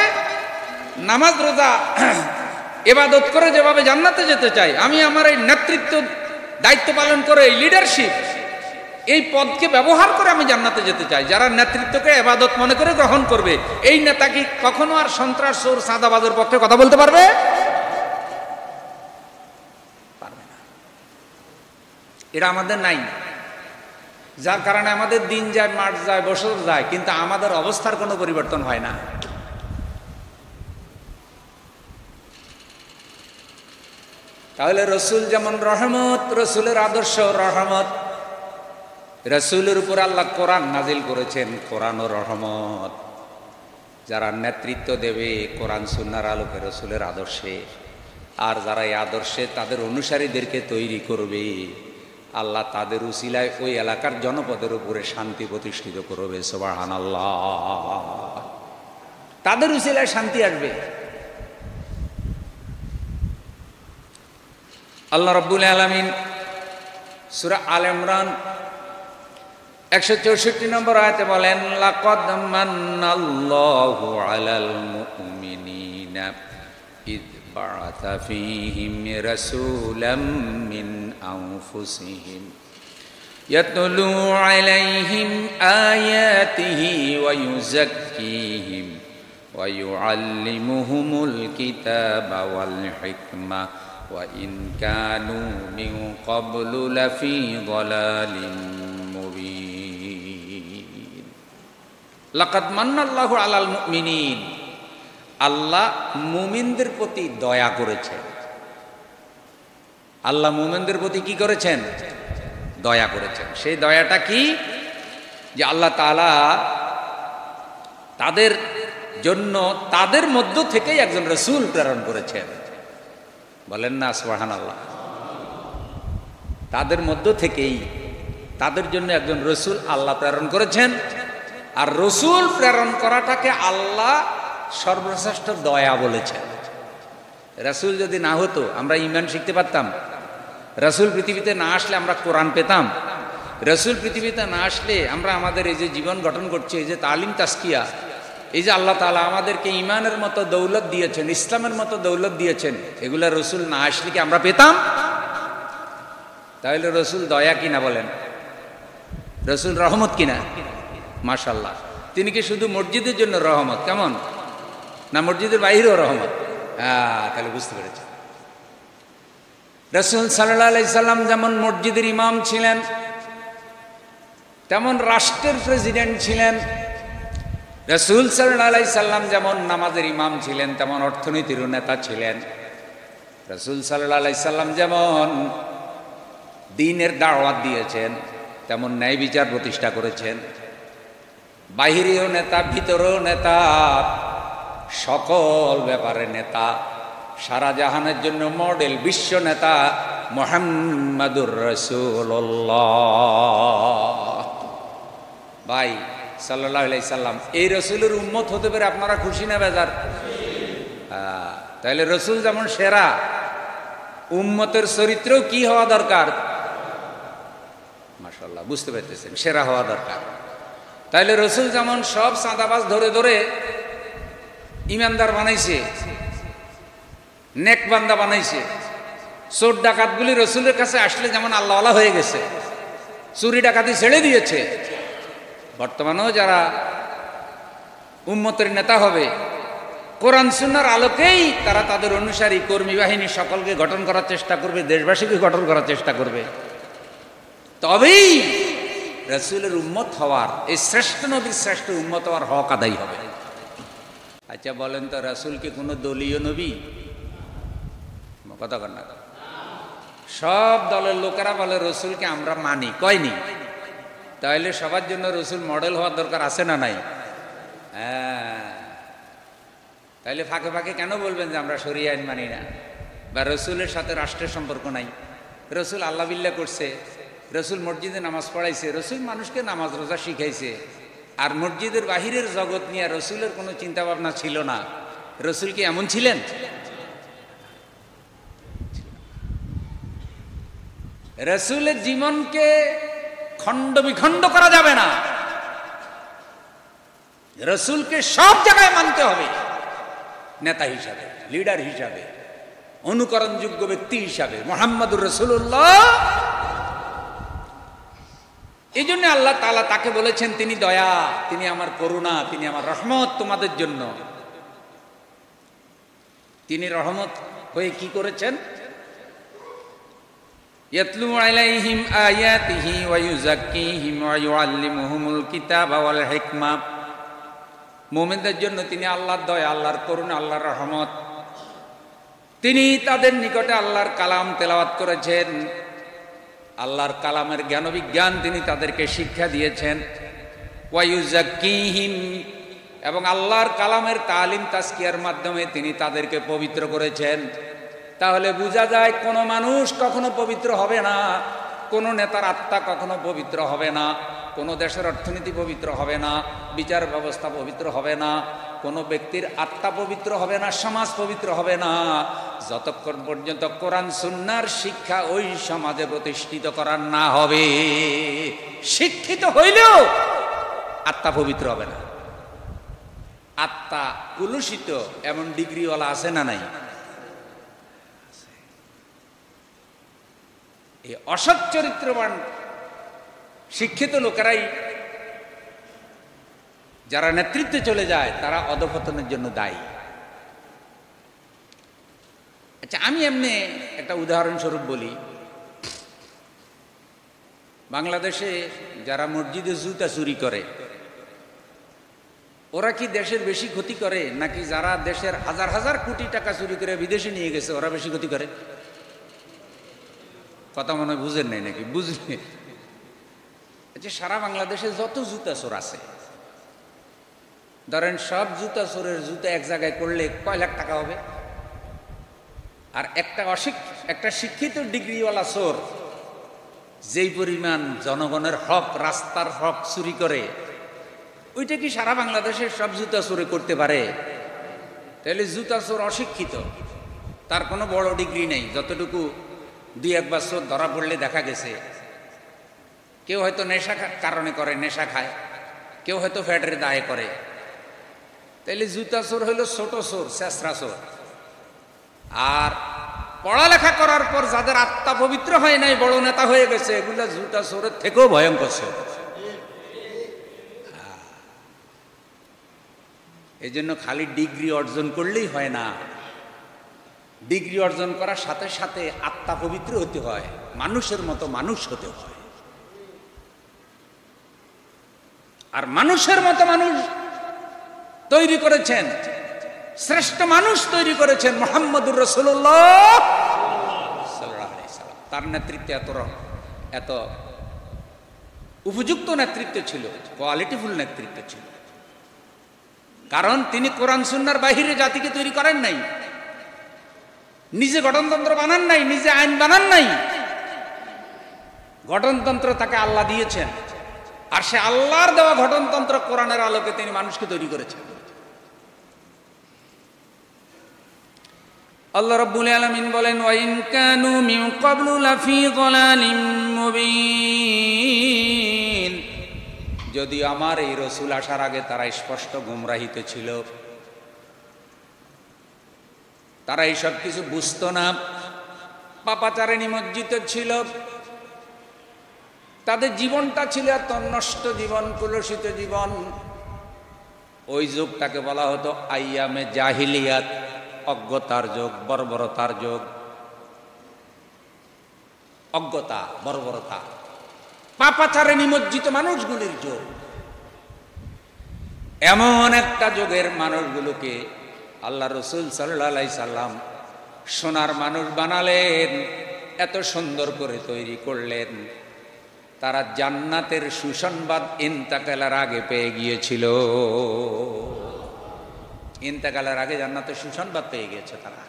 নামাজ রোজা ইবাদত করে যেভাবে জান্নাতে যেতে চাই, আমি আমার এই নেতৃত্ব দায়িত্ব পালন করে, এই লিডারশিপ, এই পদকে ব্যবহার করে আমি জান্নাতে যেতে চাই। যারা নেতৃত্বকে ইবাদত মনে করে গ্রহণ করবে, এই নেতা কি কখনো আর সন্ত্রাস, চোর, চাঁদাবাজের পক্ষে কথা বলতে পারবে? পারবে না। এটা আমাদের নাই, যার কারণে আমাদের দিন যায়, মাস যায়, বছর যায়, কিন্তু আমাদের অবস্থার কোনো পরিবর্তন হয় না। তাহলে রসুল যেমন রহমত, রসুলের আদর্শ রহমত, রাসূলের উপর আল্লাহ কোরআন নাজিল করেছেন, কোরআন ও রহমত। যারা নেতৃত্ব দেবে কোরআন সুন্নাহর আলোকে রাসূলের আদর্শে, আর যারা এই আদর্শে তাদের অনুসারীদেরকে তৈরি করবে, আল্লাহ তাদের উসিলায় ওই এলাকার জনপদের উপরে শান্তি প্রতিষ্ঠিত করবে। সুবহানাল্লাহ। তাদের উসিলায় শান্তি আসবে। আল্লাহ রাব্বুল আলামিন সূরা আল ইমরান 164 নম্বর আয়াতে বলেন, লাকাদ মান্নাল্লাহু আলাল মুমিনিনা ইয বা'আথা ফীহিম রাসূলাম মিন আনফুসিহিম ইয়াতলু আলাইহিম আয়াতিহি ওয়া ইউযাক্কিহিম ওয়া ইউআল্লিমুহুমুল কিতাবা ওয়াল হিকমা ওয়া ইন কানু মিন ক্বাবলু লাফী যালালিম মুবিন। লাকাদ মান্নাল্লাহু আলাল মুমিনিন, আল্লাহ মুমিনদের প্রতি দয়া করেছেন। আল্লাহ মুমিনদের প্রতি কি করেছেন? দয়া করেছেন। সেই দয়াটা কি? যে আল্লাহ তাআলা তাদের জন্য তাদের মধ্য থেকেই একজন রাসূল প্রেরণ করেছেন। বলেন না সুবহানাল্লাহ। তাদের মধ্য থেকেই তাদের জন্য একজন রাসূল আল্লাহ প্রেরণ করেছেন। আর রাসূল প্রেরণ করাটাকে আল্লাহ সর্বশ্রেষ্ঠ দয়া বলেছেন। রাসূল যদি না হতো আমরা ঈমান শিখতে পারতাম? রাসূল পৃথিবীতে না আসলে আমরা কোরআন পেতাম? রাসূল পৃথিবীতে না আসলে আমরা আমাদের এই যে জীবন গঠন করছি, এই যে তালিম তাসকিয়া, এই যে আল্লাহ তাআলা আমাদেরকে ঈমানের মতো দৌলত দিয়েছেন, ইসলামের মতো দৌলত দিয়েছেন, এগুলা রাসূল না আসলে কি আমরা পেতাম? তাহলে রাসূল দয়া কিনা বলেন? রাসূল রহমত কিনা? মাশাআল্লাহ। তিনি কি শুধু মসজিদের জন্য রহমত? কেমন না মসজিদের বাইরেও রহমত? তাহলে বুঝতে পেরেছি। রাসূল সাল্লাল্লাহু আলাইহি সাল্লাম যেমন মসজিদের ইমাম ছিলেন, তেমন রাষ্ট্রের প্রেসিডেন্ট ছিলেন। রাসূল সাল্লাল্লাহু আলাইহি সাল্লাম যেমন নামাজের ইমাম ছিলেন, তেমন অর্থনীতির নেতা ছিলেন। রাসূল সাল্লাল্লাহু আলাইহি সাল্লাম যেমন দ্বীনের দাওয়াত দিয়েছেন, তেমন ন্যায় বিচার প্রতিষ্ঠা করেছেন। বাহিরেও নেতা, ভিতরেও নেতা, সকল ব্যাপারে নেতা, সারা জাহানের জন্য মডেল বিশ্ব নেতা মুহাম্মাদুর রাসূলুল্লাহ। ভাই সাল্লাল্লাহু আলাইহি সাল্লাম এই রাসূলের উম্মত হতে পেরে আপনারা খুশি না বেজার? তাহলে রাসূল যেমন সেরা, উম্মতের চরিত্রও কি হওয়া দরকার? মাশাআল্লাহ, বুঝতে পারতেছেন, সেরা হওয়া দরকার। তাহলে রাসূল যেমন সব চাঁদাবাজ ধরে ধরে ইমানদার বানাইছে, নেক বান্দা বানাইছে, চোর ডাকাতগুলি রাসূলের কাছে আসলে যেমন আল্লাহওয়ালা হয়ে গেছে, চুরি ডাকাতি ছেড়ে দিয়েছে, বর্তমানেও যারা উম্মতের নেতা হবে কোরআন সুন্নাহর আলোকেই তারা তাদের অনুসারী কর্মী বাহিনী সকলকে গঠন করার চেষ্টা করবে, দেশবাসীকে গঠন করার চেষ্টা করবে। তবেই রাসূলের উম্মত হওয়ার, এই শ্রেষ্ঠ নবীর শ্রেষ্ঠ উম্মত হওয়ার হক আদায় হবে। আচ্ছা বলেন তো, রাসূল কি কোনো দলীয় নবী? কথা কর না। সব দলের লোকেরা বলে রাসূলকে আমরা মানি, কয়নি? তাহলে সবার জন্য রাসূল মডেল হওয়ার দরকার আছে না নাই? তাইলে ফাঁকে ফাঁকে কেন বলবেন যে আমরা শরিয়া আইন মানি না, বা রাসূলের সাথে রাষ্ট্রের সম্পর্ক নাই? রাসূল আল্লাহ বিল্লাহ করছে, রাসূল মসজিদে নামাজ পড়াইছে, রাসূল মানুষকে নামাজ রোজা শিখাইছে, আর মসজিদের বাহিরের জগৎ নিয়ে রাসূলের কোনো চিন্তা ভাবনা ছিল না। রাসূল কি এমন ছিলেন? রাসূলের জীবনকে খণ্ড বিখণ্ড করা যাবে না। রাসূলকে সব জায়গায় মানতে হবে, নেতা হিসাবে, লিডার হিসাবে, অনুকরণযোগ্য ব্যক্তি হিসাবে মুহাম্মাদুর রাসূলুল্লাহ। এই জন্য আল্লাহ তাআলা তাকে বলেছেন তিনি দয়া, তিনি আমার করুণা, তিনি আমার রহমত তোমাদের জন্য। তিনি রহমত হয়ে কি করেছেন? ইয়াতলু আলাইহিম আয়াতিহি ওয়া ইউযাক্কিহিম ওয়া ইউআল্লিমুহুমুল কিতাবা ওয়াল হিকমা। মুমিনদের জন্য তিনি আল্লাহর দয়া, আল্লাহর করুণা, আল্লাহর রহমত। তিনি তাদের নিকটে আল্লাহর কালাম তেলাওয়াত করেছেন, আল্লাহর কালামের জ্ঞান বিজ্ঞান তিনি তাদেরকে শিক্ষা দিয়েছেন। ওয়ায়ুযাক্কিহিম, এবং আল্লাহর কালামের তালিম তাজকিয়ার মাধ্যমে তিনি তাদেরকে পবিত্র করেছেন। তাহলে বোঝা যায় কোনো মানুষ কখনো পবিত্র হবে না, কোনো নেতার আত্মা কখনো পবিত্র হবে না, কোনো দেশের অর্থনীতি পবিত্র হবে না, বিচার ব্যবস্থা পবিত্র হবে না, কোনো ব্যক্তির আত্মা পবিত্র হবে না, সমাজ পবিত্র হবে না, যতক্ষণ পর্যন্ত কোরআন সুন্নাহর শিক্ষা ওই সমাজে প্রতিষ্ঠিত করার না হবে। শিক্ষিত হইলেও আত্মা পবিত্র হবে না। আত্মা কুলুষিত এমন ডিগ্রিওয়ালা আছে না নাই? এই অসৎ চরিত্রবান শিক্ষিত লোকেরাই যারা নেতৃত্বে চলে যায় তারা অধঃপতনের জন্য দায়ী। আচ্ছা, আমি এমনি একটা উদাহরণস্বরূপ বলি। বাংলাদেশে যারা মসজিদে জুতা চুরি করে, ওরা কি দেশের বেশি ক্ষতি করে নাকি যারা দেশের হাজার হাজার কোটি টাকা চুরি করে বিদেশে নিয়ে গেছে ওরা বেশি ক্ষতি করে? কথা মনে হয় বুঝেন নাই নাকি? বুঝলে যে সারা বাংলাদেশে যত জুতা চোর আছে, ধরেন সব জুতা চোরের জুতা এক জায়গায় করলে কয় লাখ টাকা হবে? আর একটা শিক্ষিত ডিগ্রিওয়ালা চোর যেই পরিমাণ জনগণের হক, রাস্তার হক চুরি করে, ওইটা কি সারা বাংলাদেশের সব জুতা চোরে করতে পারে? তাহলে জুতা চোর অশিক্ষিত, তার কোনো বড় ডিগ্রি নেই। যতটুকু 2-1 বছর ধরা পড়লে দেখা গেছে, কেউ হয়তো নেশা কারণে করে, নেশা খায়, কেউ হয়তো ফ্যাটের দায়ে করে। তাইলে জুতা চোর হইল ছোট চোর, শেষরা চোর। আর পড়ালেখা করার পর যাদের আত্মা পবিত্র হয় নাই, বড় নেতা হয়ে গেছে, এগুলা জুতা চোরের থেকেও ভয়ঙ্কর চোর। এই জন্য খালি ডিগ্রি অর্জন করলেই হয় না, ডিগ্রি অর্জন করার সাথে সাথে আত্মা পবিত্র হতে হয়, মানুষের মতো মানুষ হতে হয়। আর মানুষের মতো মানুষ তৈরি করেছেন, শ্রেষ্ঠ মানুষ তৈরি করেছেন মুহাম্মদুর রাসূলুল্লাহ সাল্লাল্লাহু আলাইহি সাল্লাম। তার নেতৃত্বে এত উপযুক্ত নেতৃত্ব ছিল, কোয়ালিটিফুল নেতৃত্ব ছিল। কারণ তিনি কোরআন সুন্নাহর বাহিরে জাতিকে তৈরি করেন নাই, নিজে গঠনতন্ত্র বানান নাই, নিজে আইন বানান নাই। গঠনতন্ত্র তাকে আল্লাহ দিয়েছেন, আর সে আল্লাহর দেওয়া গঠনতন্ত্র কোরআনের আলোকে তিনি মানুষকে তৈরি করেছেন। আল্লাহ রাব্বুল আলামিন বলেন, ওয়া ইন কানু মিন ক্বাবলু লাফি যালালিম মুবিন। যদি আমার এই রাসূল আসার আগে তারা স্পষ্ট গুমরাহিতে ছিল, তারা এইসব কিছু বুঝতো না, পাপাচারে নিমজ্জিত ছিল, তাদের জীবনটা ছিল এত নষ্ট জীবন, কুলসিত জীবন। ওই যুগটাকে বলা হতো আইয়ামে জাহিলিয়াত, অজ্ঞতার যুগ, বর্বরতার যুগ। অজ্ঞতা, বর্বরতা, পাপাচারে নিমজ্জিত মানুষগুলির যুগ। এমন একটা যুগের মানুষগুলোকে আল্লাহ রাসূল সাল্লাল্লাহু আলাইহি সাল্লাম সোনার মানুষ বানালেন, এত সুন্দর করে তৈরি করলেন। তারা জান্নাতের সুসংবাদ ইন্তেকালের আগে পেয়ে গিয়েছিল। ইন্তেকালের আগে জান্নাতের সুসংবাদ পেয়ে গিয়েছে তারা।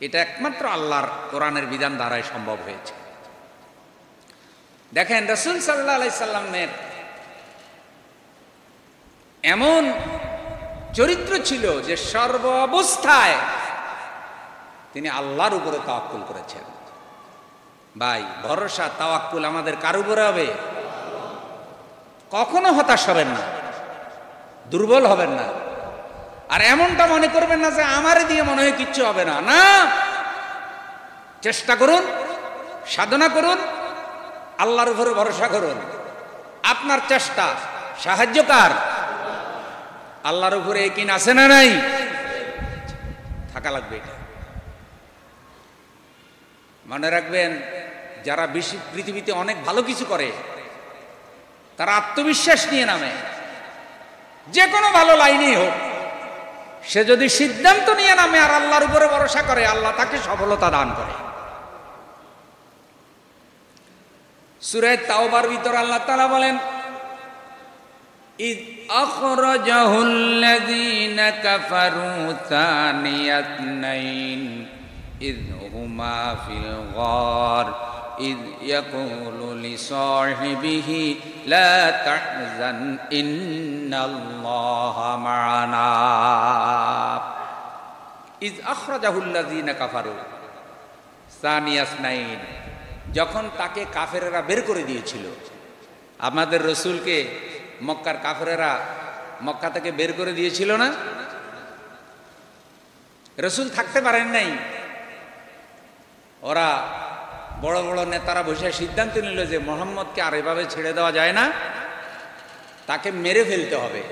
এটা একমাত্র আল্লাহর কোরআনের বিধান দ্বারাই সম্ভব হয়েছে। দেখেন, রাসূল সাল্লাল্লাহু আলাইহি সাল্লামের এমন চরিত্র ছিল যে সর্ব অবস্থায় তিনি আল্লাহর উপরে তাওয়াক্কুল করেছেন। ভাই, ভরসা তাওয়াক্কুল আমাদের কার উপরে হবে? কখনো হতাশ হবেন না, দুর্বল হবেন না। আর এমনটা মনে করবেন না যে আমারে দিয়ে মনে হয় কিচ্ছু হবে না। না, চেষ্টা করুন, সাধনা করুন, আল্লাহর উপরে ভরসা করুন। আপনার চেষ্টা সাহায্য কার? আল্লাহর উপরে কিন আছে না নাই? থাকা লাগবে। এটা মনে রাখবেন, যারা পৃথিবীতে অনেক ভালো কিছু করে তারা আত্মবিশ্বাস নিয়ে নামে। যে কোনো ভালো লাইনেই হোক, সে যদি সিদ্ধান্ত নিয়ে নামে আর আল্লাহর উপরে ভরসা করে, আল্লাহ তাকে সফলতা দান করে। সূরা তাওবার ভিতর আল্লাহ তাআলা বলেন, ইয আখরাজাহুল্লাযীনা কাফারু সানিয়াতনাইন ইয হুমা ফিল গার ইয ইয়াকুলু লিসাহিবিহি লা তাহজান ইন্নাল্লাহা মা'ানা। ইয আখরাজাহুল্লাযীনা কাফারু সানিয়াতনাইন, যখন তাকে কাফেরেরা বের করে দিয়েছিল। আমাদের রসুলকে মক্কার কাফেরেরা মক্কা থেকে বের করে দিয়েছিল না? রসুল থাকতে পারেন নাই। ওরা বড় বড় নেতারা বসে সিদ্ধান্ত নিল যে মুহাম্মদকে আর এভাবে ছেড়ে দেওয়া যায় না, তাকে মেরে ফেলতে হবে,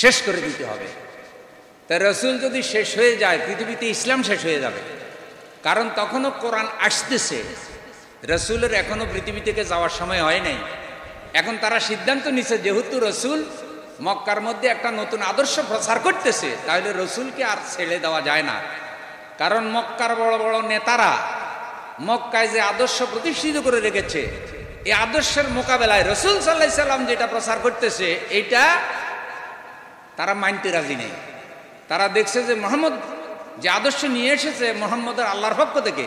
শেষ করে দিতে হবে। তাই রসুল যদি শেষ হয়ে যায়, পৃথিবীতে ইসলাম শেষ হয়ে যাবে। কারণ তখনও কোরআন আসতেছে, রসুলের এখনো পৃথিবী থেকে যাওয়ার সময় হয় নাই। এখন তারা সিদ্ধান্ত নিছে, যেহেতু রসুল মক্কার মধ্যে একটা নতুন আদর্শ প্রচার করতেছে, তাহলে রসুলকে আর ছেড়ে দেওয়া যায় না। কারণ মক্কার বড় বড় নেতারা মক্কায় যে আদর্শ প্রতিষ্ঠিত করে রেখেছে, এই আদর্শের মোকাবেলায় রসুল সাল্লাল্লাহু আলাইহি সাল্লাম যেটা প্রচার করতেছে, এইটা তারা মানতে রাজি নেই। তারা দেখছে যে মুহাম্মদ যে আদর্শ নিয়ে এসেছে মুহাম্মদের আল্লাহর পক্ষ থেকে,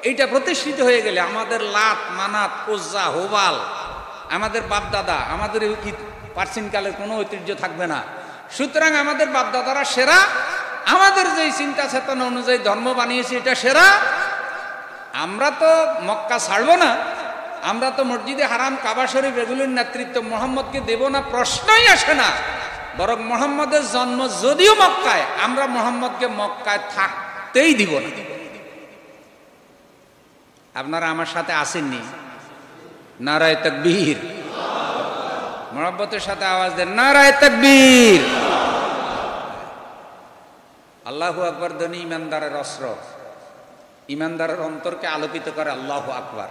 এইটা প্রতিষ্ঠিত হয়ে গেলে আমাদের লাত মানাত উজ্জা হুবাল, আমাদের বাপদাদা, আমাদের প্রাচীনকালের কোনো ঐতিহ্য থাকবে না। সুতরাং আমাদের বাপদাদারা সেরা, আমাদের যে চিন্তা চেতনা অনুযায়ী ধর্ম বানিয়েছে এটা সেরা। আমরা তো মক্কা ছাড়বো না, আমরা তো মসজিদে হারাম কাবা শরীফ এগুলোর নেতৃত্ব মুহাম্মদকে দেব না, প্রশ্নই আসে না। বরং মুহাম্মদের জন্ম যদিও মক্কায়, আমরা মুহাম্মদকে মক্কায় থাকতেই দিব না। আপনারা আমার সাথে আসেননি? নারায়ে তাকবীর, মুহাব্বতের সাথে আওয়াজ দেন, নারায়ে তাকবীর। আল্লাহু আকবার ধ্বনি ইমানদারের অস্ত্র, ইমানদারের অন্তরকে আলোকিত করে আল্লাহু আকবার।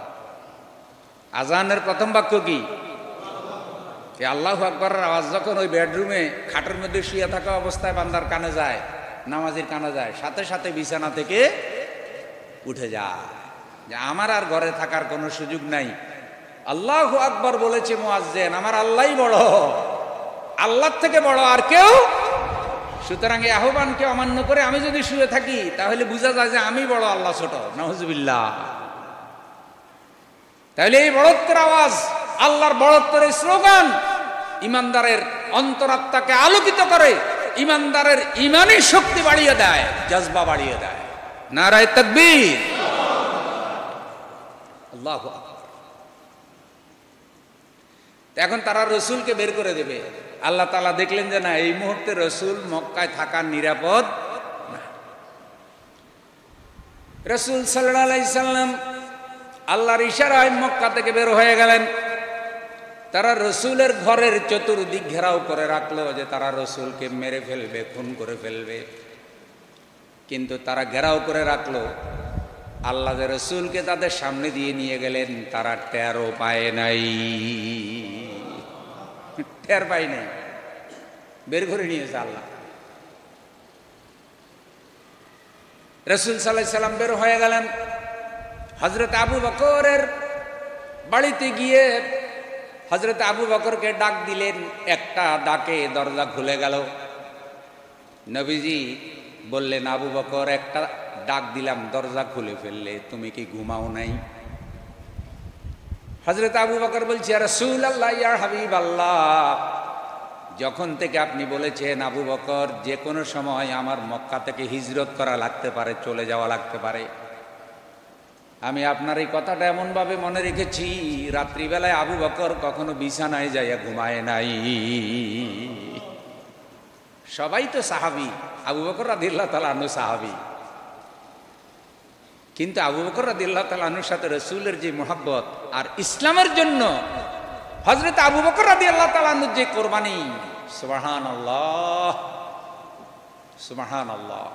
আজানের প্রথম বাক্য কি? আল্লাহু আকবারের আওয়াজ যখন ওই বেডরুমে খাটের মধ্যে শুয়ে থাকা অবস্থায় বান্দার কানে যায়, নামাজির কানে যায়, সাথে সাথে বিছানা থেকে উঠে যায়, যে আমার আর ঘরে থাকার কোনো সুযোগ নাই। আল্লাহু আকবার বলেছে মুয়াজ্জিন, আমার আল্লাহই বড়, আল্লাহর থেকে বড় আর কেউ। সুতরাং এই আহ্বানকে অমান্য করে আমি যদি শুয়ে থাকি, তাহলে বোঝা যায় যে আমি বড়, আল্লাহ ছোট। নাউজুবিল্লাহ। তাহলে এই বড়ত্বের আওয়াজ, আল্লাহর বড়ত্বের স্লোগান ইমানদারের অন্তরাত্মাকে আলোকিত করে, ইমানদারের ইমানি শক্তি বাড়িয়ে দেয়, জজবা বাড়িয়ে দেয়। নারায়ে তাকবীর, আল্লাহু আকবার। এখন তারা রসুলকে বের করে দেবে। আল্লাহ তাআলা দেখলেন যে না, এই মুহূর্তে রসুল মক্কায় থাকা নিরাপদ না। রসুল সাল্লাল্লাহু আলাইহি সাল্লাম আল্লাহর ইশারায় মক্কা থেকে বের হয়ে গেলেন। তারা রসুলের ঘরের চতুর্দিক ঘেরাও করে রাখলো, যে তারা রসুলকে মেরে ফেলবে, খুন করে ফেলবে। কিন্তু তারা ঘেরাও করে রাখলো, আল্লাহ যে রসুলকে তাদের সামনে দিয়ে নিয়ে গেলেন, তারা টেরও পায় নাই, টের পায় নাই, বের করে নিয়েছে আল্লাহ। রসুল সাল্লাল্লাহু আলাইহি সাল্লাম বের হয়ে গেলেন। হযরত আবু বকরের বাড়িতে গিয়ে হযরত আবু বকরকে ডাক দিলেন। একটা ডাকে দরজা খুলে গেল। নবীজি বললেন, আবু বকর, একটা ডাক দিলাম, দরজা খুলে ফেললে, তুমি কি ঘুমাও নাই? হযরত আবু বকর বলছে, ইয়া রাসূলুল্লাহ, ইয়া হাবিবাল্লাহ, যখন থেকে আপনি বলেছেন আবু বকর, যে কোনো সময় আমার মক্কা থেকে হিজরত করা লাগতে পারে, চলে যাওয়া লাগতে পারে, আমি আপনার এই কথাটা এমনভাবে মনে রেখেছি, রাত্রিবেলায় আবু বকর কখনো বিছানায় যাইয়া ঘুমায় নাই। সবাই তো সাহাবী, আবু বকর রাদিয়াল্লাহু তাআলা আনহু সাহাবী, কিন্তু আবু বকর রাদিয়াল্লাহু তাআলা আনহুর সাথে রাসূলের যে মুহাব্বত আর ইসলামের জন্য হযরত আবু বকর রাদিয়াল্লাহু তাআলা আনহুর যে কোরবানি, সুবহানাল্লাহ সুবহানাল্লাহ।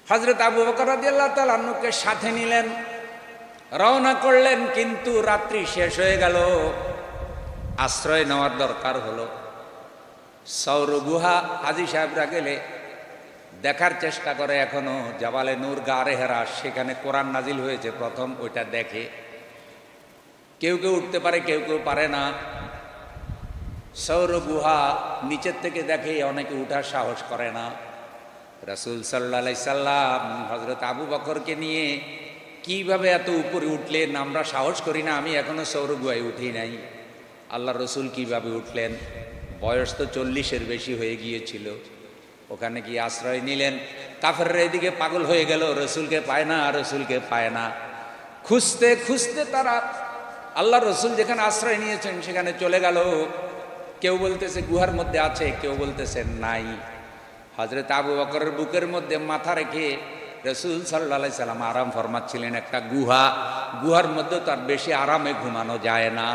হযরত আবু বকর রাদিয়াল্লাহু তাআলা আনহুকে সাথে নিলেন, রওনা করলেন। কিন্তু রাত্রি শেষ হয়ে গেল, আশ্রয় নেওয়ার দরকার হলো। সৌর গুহা হাজী সাহেবরা গেলে দেখার চেষ্টা করে, এখনো জাবালে নূর গারে হেরা, সেখানে কোরআন নাজিল হয়েছে প্রথম, ওইটা দেখে। কেউ কেউ উঠতে পারে, কেউ কেউ পারে না। সৌর গুহা নিচের থেকে দেখে, অনেকে উঠার সাহস করে না। রাসূল সাল্লাল্লাহু আলাইহি সাল্লাম হযরত আবু বকরকে নিয়ে কিভাবে এত উপরে উঠলেন, আমরা সাহস করি না, আমি এখনো সৌর গুহায় উঠি নাই। আল্লাহ রসুল কিভাবে উঠলেন? বয়স তো 40-এর বেশি হয়ে গিয়েছিল। ওখানে গিয়ে আশ্রয় নিলেন। কাফেররা এদিকে পাগল হয়ে গেল, রসুলকে পায় না, রসুলকে পায় না। খুঁজতে খুঁজতে তারা আল্লাহ রসুল যেখানে আশ্রয় নিয়েছেন সেখানে চলে গেল। কেউ বলতেছে গুহার মধ্যে আছে, কেউ বলতেছে নাই। হযরত আবু বকরের বুকের মধ্যে মাথা রেখে রাসূল সাল্লাল্লাহু আলাইহি সাল্লাম আরাম ফরমাচ্ছিলেন। একটা গুহার মধ্যে তার বেশি আরামে ঘুমানো যায় না।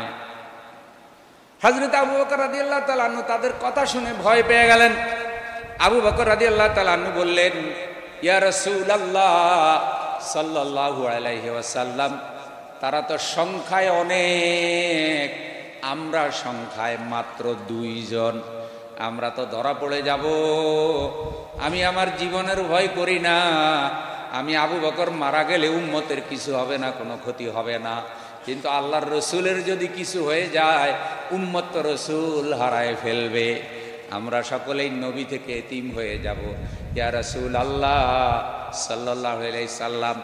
হযরত আবু বকর রাদিয়াল্লাহু তাআলা আনহু তাদের কথা শুনে ভয় পেয়ে গেলেন। আবু বকর রাদিয়াল্লাহু তাআলা আনহু বললেন, ইয়া রাসূলুল্লাহ সাল্লাল্লাহু আলাইহি ওয়াসাল্লাম, তারা তো সংখ্যায় অনেক, আমরা সংখ্যায় মাত্র 2 জন, আমরা তো ধরা পড়ে যাব। আমি আমার জীবনের ভয় করি না। আমি আবু বকর মারা গেলে উম্মতের কিছু হবে না, কোনো ক্ষতি হবে না, কিন্তু আল্লাহর রসুলের যদি কিছু হয়ে যায় উম্মত তো রসুল হারায় ফেলবে, আমরা সকলেই নবী থেকে এতিম হয়ে যাব। ইয়া রাসূলুল্লাহ সাল্লাল্লাহু আলাইহি সাল্লাম,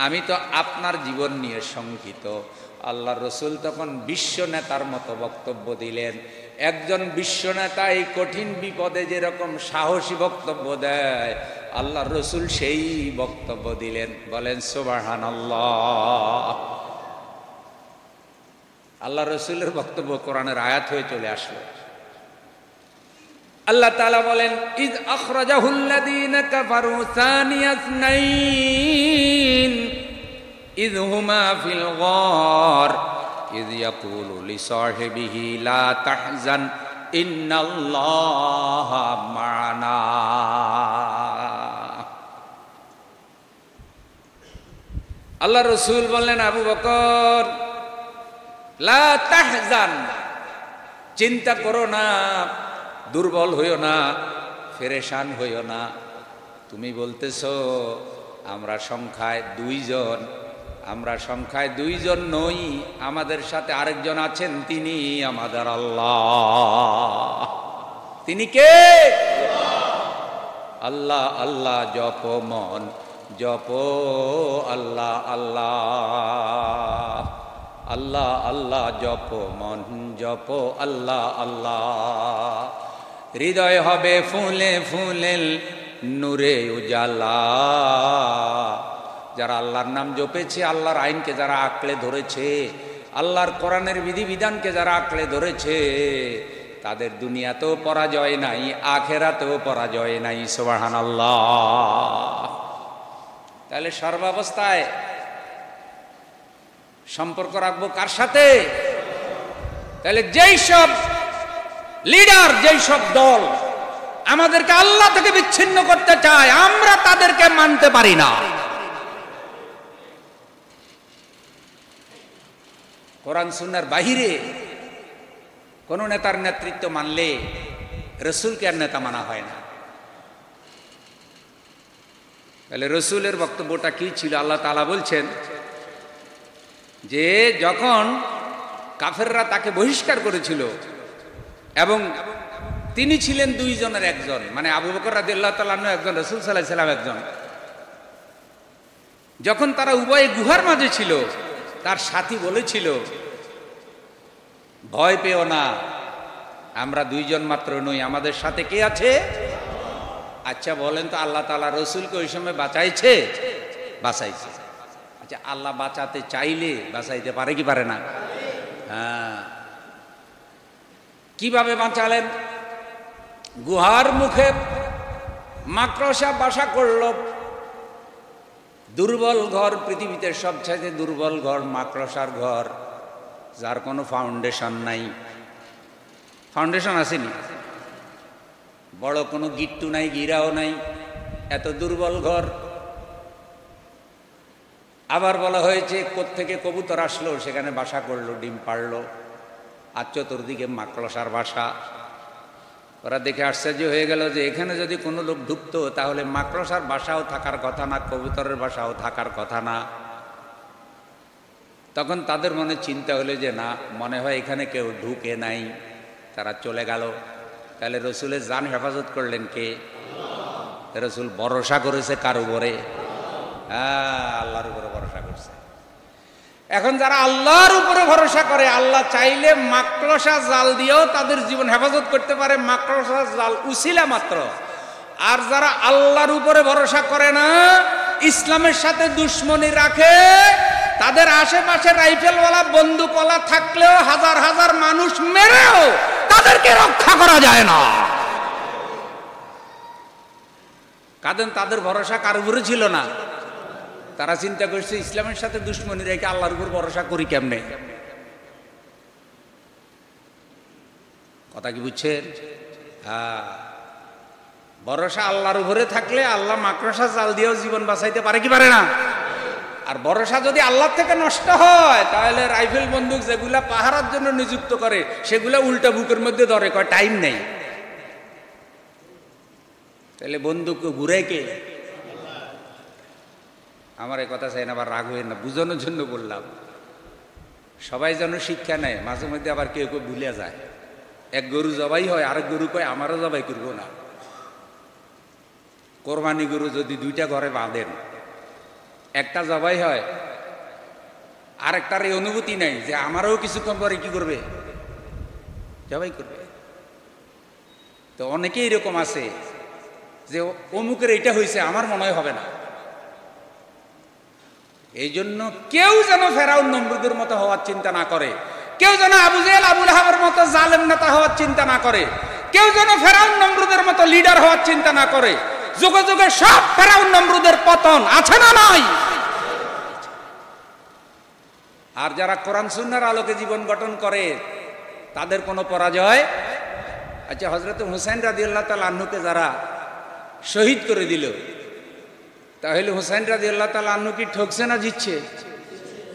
আমি তো আপনার জীবন নিয়ে শঙ্কিত। আল্লাহর রসুল তখন বিশ্ব নেতার মতো বক্তব্য দিলেন। একজন বিশ্ব নেতা এই কঠিন বিপদে যেরকম সাহসী বক্তব্য দেয়, আল্লাহর রসুল সেই বক্তব্য দিলেন। বলেন সুবহানাল্লাহ। আল্লাহ রসুলের বক্তব্য কোরআনের আয়াত হয়ে চলে আসলো। আল্লাহ তাআলা বলেন, ইয আখরাজাহুল্লাযীনা কাফারু সানিয়া ইসনাইন ইয হুমা ফিল গার ইয ইয়াকুলু লিসাহিবিহি লা তাহজান ইন্নাল্লাহা মা'ানা। আল্লাহ রসুল বললেন, আবু বকর লা তাহজান, চিন্তা করো না, দুর্বল হইও না, পেরেশান হইও না। তুমি বলতেছো আমরা সংখ্যায় 2 জন, আমরা সংখ্যায় 2 জন নই, আমাদের সাথে আরেকজন আছেন, তিনি আমাদের আল্লাহ। তিনি কে? আল্লাহ। আল্লাহ জপ মন, জপ আল্লাহ আল্লাহ, আল্লাহ আল্লাহ জপ মন, জপ আল্লাহ আল্লাহ। হৃদয় হবে ফুলে ফুলে নূরে উজালা। যারা আল্লাহর নাম জপেছে, আল্লাহর আইনকে যারা আঁকড়ে ধরেছে, আল্লাহর কোরআনের বিধিবিধানকে যারা আঁকড়ে ধরেছে, তাদের দুনিয়াতেও পরাজয় নাই, আখেরাতেও পরাজয় নাই। সুবহানাল্লাহ। তাহলে সর্বাবস্থায় সম্পর্ক রাখবো কার সাথে? তাহলে যেই সব লিডার, যেই সব দল আমাদেরকে আল্লাহ থেকে বিচ্ছিন্ন করতে চায়, আমরা তাদেরকে মানতে পারি না। কোরআন সুন্নাহর বাহিরে কোন নেতার নেতৃত্ব মানলে রসুলকে আর নেতা মানা হয় না। তাহলে রসুলের বক্তব্যটা কি ছিল? আল্লাহ তাআলা বলছেন যে যখন কাফেররা তাকে বহিষ্কার করেছিল এবং তিনি ছিলেন 2 জনের একজন, মানে আবু বকর রাদিয়াল্লাহু তাআলা আনহু একজন, রাসূল সাল্লাল্লাহু আলাইহি সাল্লাম একজন। যখন তারা উভয়ে গুহার মাঝে ছিল, তার সাথী বলেছিল, ভয় পেও না, আমরা 2 জন মাত্র নই, আমাদের সাথে কে আছে? আচ্ছা বলেন তো, আল্লাহ তাআলা রসুলকে ওই সময় বাঁচাইছে? বাঁচাইছে। আচ্ছা, আল্লাহ বাঁচাতে চাইলে বাঁচাইতে পারে কি পারে না? হ্যাঁ। কিভাবে বাঁচালেন? গুহার মুখে মাকড়সা বাসা করল। দুর্বল ঘর, পৃথিবীতে সবচেয়ে দুর্বল ঘর মাকড়সার ঘর, যার কোনো ফাউন্ডেশন নাই। ফাউন্ডেশন আসেনি, বড় কোনো গিট্টু নাই, গিরাও নাই, এত দুর্বল ঘর। আবার বলা হয়েছে কোত্থেকে কবুতর আসলো, সেখানে বাসা করলো, ডিম পাড়লো, আর চতুর্দিকে মাকড়সার বাসা। ওরা দেখে আশ্চর্য হয়ে গেল যে এখানে যদি কোনো লোক ঢুকতো তাহলে মাকড়সার বাসাও থাকার কথা না, কবুতরের বাসাও থাকার কথা না। তখন তাদের মনে চিন্তা হলো যে না, মনে হয় এখানে কেউ ঢুকে নাই, তারা চলে গেল। তাহলে রসুলের জান হেফাজত করলেন কে? রসুল ভরসা করেছে কার উপরে? আল্লাহর উপরে ভরসা করছে। এখন যারা আল্লাহর উপরে ভরসা করে, আল্লাহ চাইলে মাকড়সা জাল দিয়েও তাদের জীবন হেফাজত করতে পারে, মাকড়সা জাল উছিলা মাত্র। আর যারা আল্লাহর উপরে ভরসা করে না, ইসলামের সাথে দুশ্মনী রাখে, তাদের আশেপাশে রাইফেলওয়ালা বন্দুকওয়ালা থাকলেও হাজার হাজার মানুষ মেরেও তাদেরকে রক্ষা করা যায় না। কারণ তাদের ভরসা কার উপরে ছিল না। তারা চিন্তা করছে ইসলামের সাথে দুশ্মনী রেখে আল্লাহর উপর ভরসা করি কেমনে। কথা কি বুঝছেন? ভরসা আল্লাহর উপরে থাকলে আল্লাহ মাকড়সা জাল দিয়েও জীবন বাঁচাইতে পারে কি পারে না? আর ভরসা যদি আল্লাহ থেকে নষ্ট হয়, তাহলে রাইফেল বন্দুক যেগুলা পাহারার জন্য নিযুক্ত করে সেগুলা উল্টা বুকের মধ্যে ধরে, কয় টাইম নেই। তাহলে বন্দুক ঘুরে কে? আমার এই কথা চাই না, আবার রাগ হয়ে না, বুঝানোর জন্য বললাম। সবাই যেন শিক্ষা নেয়। মাঝে মধ্যে আবার কেউ কেউ ভুলে যায়। এক গরু জবাই হয়, আরেক গরু কয় আমারও জবাই করবো না। কোরবানি গরু যদি দুইটা ঘরে বাঁধেন, একটা জবাই হয়, আরেকটার এই অনুভূতি নেই যে আমারও কিছুক্ষণ পরে কি করবে, জবাই করবে। তো অনেকেই এরকম আছে যে অমুকের এইটা হয়েছে, আমার মনে হয় হবে না। এই জন্য কেউ যেন ফেরাউন নমরুদের মতো হওয়ার চিন্তা না করে, কেউ যেন আবু জেহেল আবু লাহাবের মতো জালেম নেতা হওয়ার চিন্তা না করে, কেউ যেন ফেরাউন নমরুদের মতো লিডার হওয়ার চিন্তা না করে। যুগে যুগে সব ফেরাউন নমরুদের পতন আছে না নাই? আর যারা কোরআন সুন্নাহর আলোকে জীবন গঠন করে তাদের কোনো পরাজয়। আচ্ছা, হযরত হুসাইন রাদিয়াল্লাহু তাআলা আনহুকে যারা শহীদ করে দিল, তাহলে হুসাইন রাদিয়াল্লাহু তাআলা আনহু কি ঠকছে না জিতছে?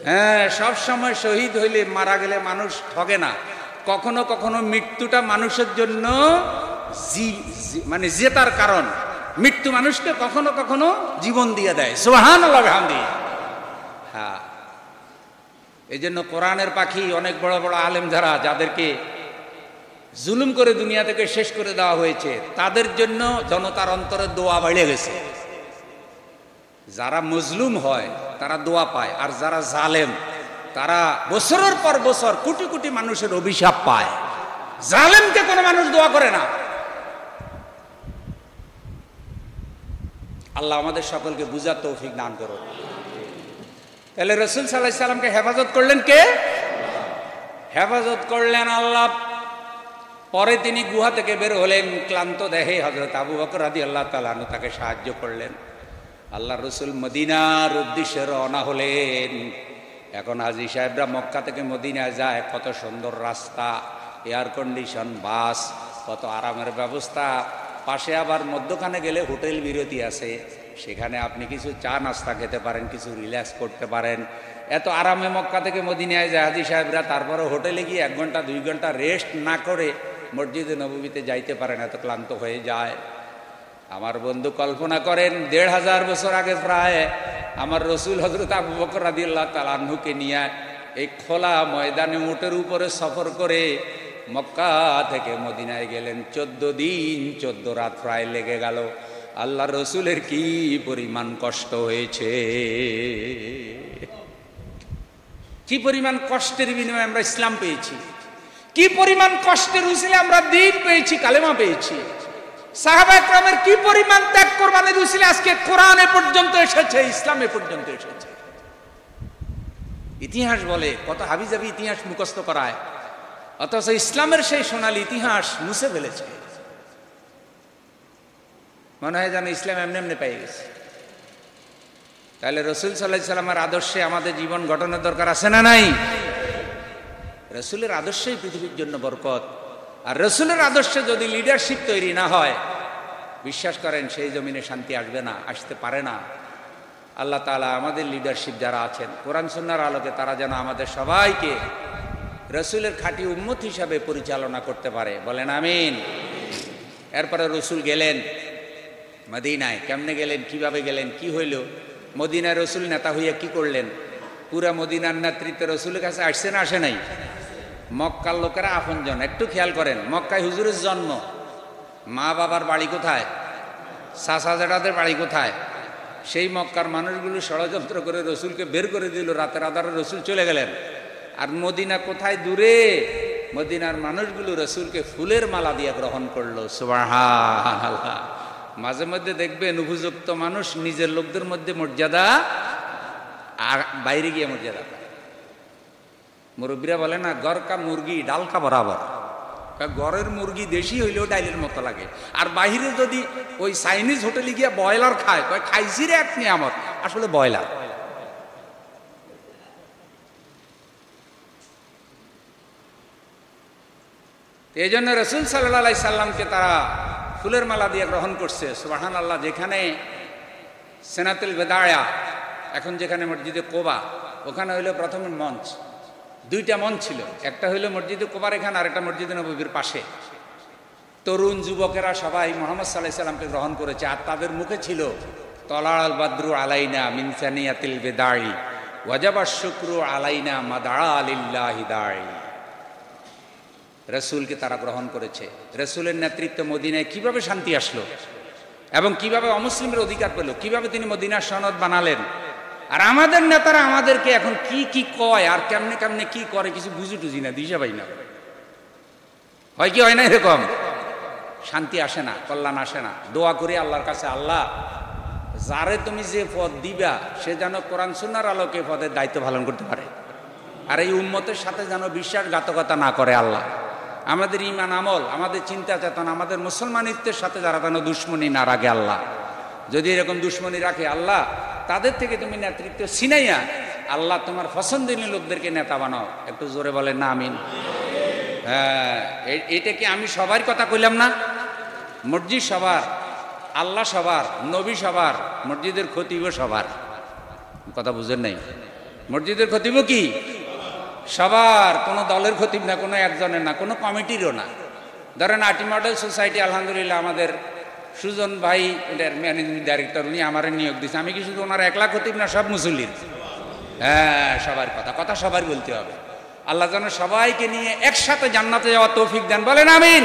হ্যাঁ, সব সময় শহীদ হইলে, মারা গেলে মানুষ ঠগে না। কখনো কখনো মৃত্যুটা মানুষের জন্য মানে জেতার কারণ। মৃত্যু মানুষকে কখনো কখনো জীবন দিয়ে দেয়। সুবহানাল্লাহ বিহামদিহি। হ্যাঁ, এই জন্য কোরআনের পাখি অনেক বড় বড় আলেম যারা, যাদেরকে জুলুম করে দুনিয়া থেকে শেষ করে দেওয়া হয়েছে, তাদের জন্য জনতার অন্তরে দোয়া বেড়ে গেছে। যারা মজলুম হয় তারা দোয়া পায়, আর যারা জালেম তারা বছরের পর বছর কোটি কোটি মানুষের অভিশাপ পায়। জালেমকে কোনো মানুষ দোয়া করে না। আল্লাহ আমাদের সকলকে বুঝার তৌফিক দান করুন। তাহলে রাসূল সাল্লাল্লাহু আলাইহি সাল্লামকে হেফাজত করলেন কে? হেফাজত করলেন আল্লাহ। পরে তিনি গুহা থেকে বের হলেন, ক্লান্ত দেহে হযরত আবু বকর রাদিয়াল্লাহু তাআলা আনহু তাকে সাহায্য করলেন। আল্লাহ রসুল মদিনার উদ্দেশ্যে রওনা হলেন। এখন হাজী সাহেবরা মক্কা থেকে মদিনায় যায়, কত সুন্দর রাস্তা, এয়ার কন্ডিশন বাস, কত আরামের ব্যবস্থা। পাশে আবার মধ্যখানে গেলে হোটেল বিরতি আছে, সেখানে আপনি কিছু চা নাস্তা খেতে পারেন, কিছু রিল্যাক্স করতে পারেন। এত আরামে মক্কা থেকে মদিনায় যায় হাজী সাহেবরা, তারপরে হোটেলে গিয়ে 1 ঘন্টা 2 ঘন্টা রেস্ট না করে মসজিদে নববীতে যাইতে পারেন, এত ক্লান্ত হয়ে যায়। আমার বন্ধু কল্পনা করেন, 1500 বছর আগে প্রায় আমার রসুল হযরত আবু বকর রাদিয়াল্লাহু তাআলা আনহুকে নিয়ে এই খোলা ময়দানে উটের উপরে সফর করে মক্কা থেকে মদিনায় গেলেন। 14 দিন 14 রাত প্রায় লেগে গেল। আল্লাহ রসুলের কি পরিমাণ কষ্ট হয়েছে, কি পরিমাণ কষ্টের বিনিময়ে আমরা ইসলাম পেয়েছি, কি পরিমাণ কষ্টের উসিলে আমরা দ্বীন পেয়েছি, কালেমা পেয়েছি। সাহাবা একরামের কি পরিমাণ ত্যাগ কোরবানির উসিলে আজকে কোরআন পর্যন্ত এসেছে, ইসলামে পর্যন্ত এসেছে। ইতিহাস বলে, কত হাবিজাবি ইতিহাস মুখস্থ করায়, অথচ ইসলামের সেই সোনালী ইতিহাস মুছে ফেলেছে। মনে হয় যেন ইসলাম এমনি এমনি পেয়ে গেছে। তাহলে রসুল সাল্লাল্লাহু আলাইহি সাল্লামের আদর্শে আমাদের জীবন গঠনের দরকার আছে না নাই? রসুলের আদর্শই পৃথিবীর জন্য বরকত। আর রসুলের আদর্শে যদি লিডারশিপ তৈরি না হয়, বিশ্বাস করেন সেই জমিনে শান্তি আসবে না, আসতে পারে না। আল্লাহ তাআলা আমাদের লিডারশিপ যারা আছেন কোরআন সুন্নাহর আলোকে, তারা যেন আমাদের সবাইকে রসুলের খাঁটি উম্মত হিসাবে পরিচালনা করতে পারে। বলেন আমিন। এরপরে রসুল গেলেন মদিনায়। কেমনে গেলেন, কিভাবে গেলেন, কি হইল? মদিনায় রসুল নেতা হইয়া কি করলেন? পুরা মদিনার নেতৃত্বে রসুলের কাছে আসছে না আসে নাই? মক্কার লোকেরা আপনজন। একটু খেয়াল করেন, মক্কায় হুজুরের জন্ম, মা বাবার বাড়ি কোথায়, চাচা জেঠাদের বাড়ি কোথায়, সেই মক্কার মানুষগুলো ষড়যন্ত্র করে রসুলকে বের করে দিল, রাতের আধারে রসুল চলে গেলেন। আর মদিনা কোথায় দূরে, মদিনার মানুষগুলো রসুলকে ফুলের মালা দিয়ে গ্রহণ করলো। সুবহানাল্লাহ। মাঝে মধ্যে দেখবেন উপযুক্ত মানুষ নিজের লোকদের মধ্যে মর্যাদা আর বাইরে গিয়ে মর্যাদা পায়। মুরব্বীরা বলে না, গরকা মুরগি ডালকা বরাবর। ঘরের মুরগি দেশি হইলেও ডাইলের মতো লাগে, আর বাহিরে যদি ওই চাইনিজ হোটেলে গিয়ে ব্রয়লার খায়, খাইছি রে এক নিয়ামত, আসলে ব্রয়লার। এই জন্য রসুল সাল্লাল্লাহু আলাইহি সাল্লামকে তারা ফুলের মালা দিয়ে গ্রহণ করছে। সুবহানাল্লাহ। যেখানে সেনাতুল বেদায়া, এখন যেখানে মসজিদে কোবা, ওখানে হইলো প্রথমে মঞ্চ, দুইটা মঞ্চ ছিল, একটা হইলো মসজিদে কোবার এখানে, আর একটা মসজিদে নববীর পাশে। তরুণ যুবকেরা সবাই মুহাম্মদ সাল্লাল্লাহু আলাইহি সাল্লামকে গ্রহণ করেছে, আর তাদের মুখে ছিল তলাল বাদরু আলাইনা মিন সানিয়াতিল বেদাই ওয়াজাবাশ শুকরু আলাইনা মাদআ লিল্লাহি দাই। রসুলকে তারা গ্রহণ করেছে। রসুলের নেতৃত্বে মদিনায় কিভাবে শান্তি আসলো এবং কিভাবে অমুসলিমের অধিকার পেল, কিভাবে তিনি মদিনার সনদ বানালেন। আর আমাদের নেতারা আমাদেরকে এখন কি কি কয় আর কেমনে কেমনে কি করে কিছু বুঝি টুঝি না, দিশা পাই না। হয় কি হয় না এরকম? শান্তি আসে না, কল্যাণ আসে না। দোয়া করি আল্লাহর কাছে, আল্লাহ যারে তুমি যে পদ দিবা সে যেন কোরআন সুন্নাহর আলোকে পদের দায়িত্ব পালন করতে পারে, আর এই উম্মতের সাথে যেন বিশ্বাসঘাতকতা না করে। আল্লাহ আমাদের ঈমান আমল, আমাদের চিন্তা চেতনা, আমাদের মুসলমানিত্বের সাথে যারা যেন দুশ্মনী না রাখে। আল্লাহ যদি এরকম দুশ্মনী রাখে, আল্লাহ তাদের থেকে তুমি নেতৃত্ব ছিনাইয়া আল্লাহ তোমার পছন্দের লোকদেরকে নেতা বানাও। একটু জোরে বলেন না আমিন। হ্যাঁ, এটা কি আমি সবার কথা কইলাম না? মসজিদ সবার, আল্লাহ সবার, নবী সবার, মসজিদের খতিবও সবার। কথা বুঝেন নাই? মসজিদের খতিবও কি সবার, কোনো দলের খতিব না, কোনো একজনের না, কোনো কমিটিরও না। ধরেন আটি মডেল সোসাইটি, আলহামদুলিল্লাহ আমাদের সুজন ভাই এটার ম্যানেজিং ডাইরেক্টর, উনি আমার নিয়োগ দিয়েছে। আমি কি শুধু ওনার একলা খতিব না, সব মুসল্লির? হ্যাঁ, সবার কথা সবার বলতে হবে। আল্লাহ যেন সবাইকে নিয়ে একসাথে জান্নাতে যাওয়ার তৌফিক দেন, বলেন আমিন।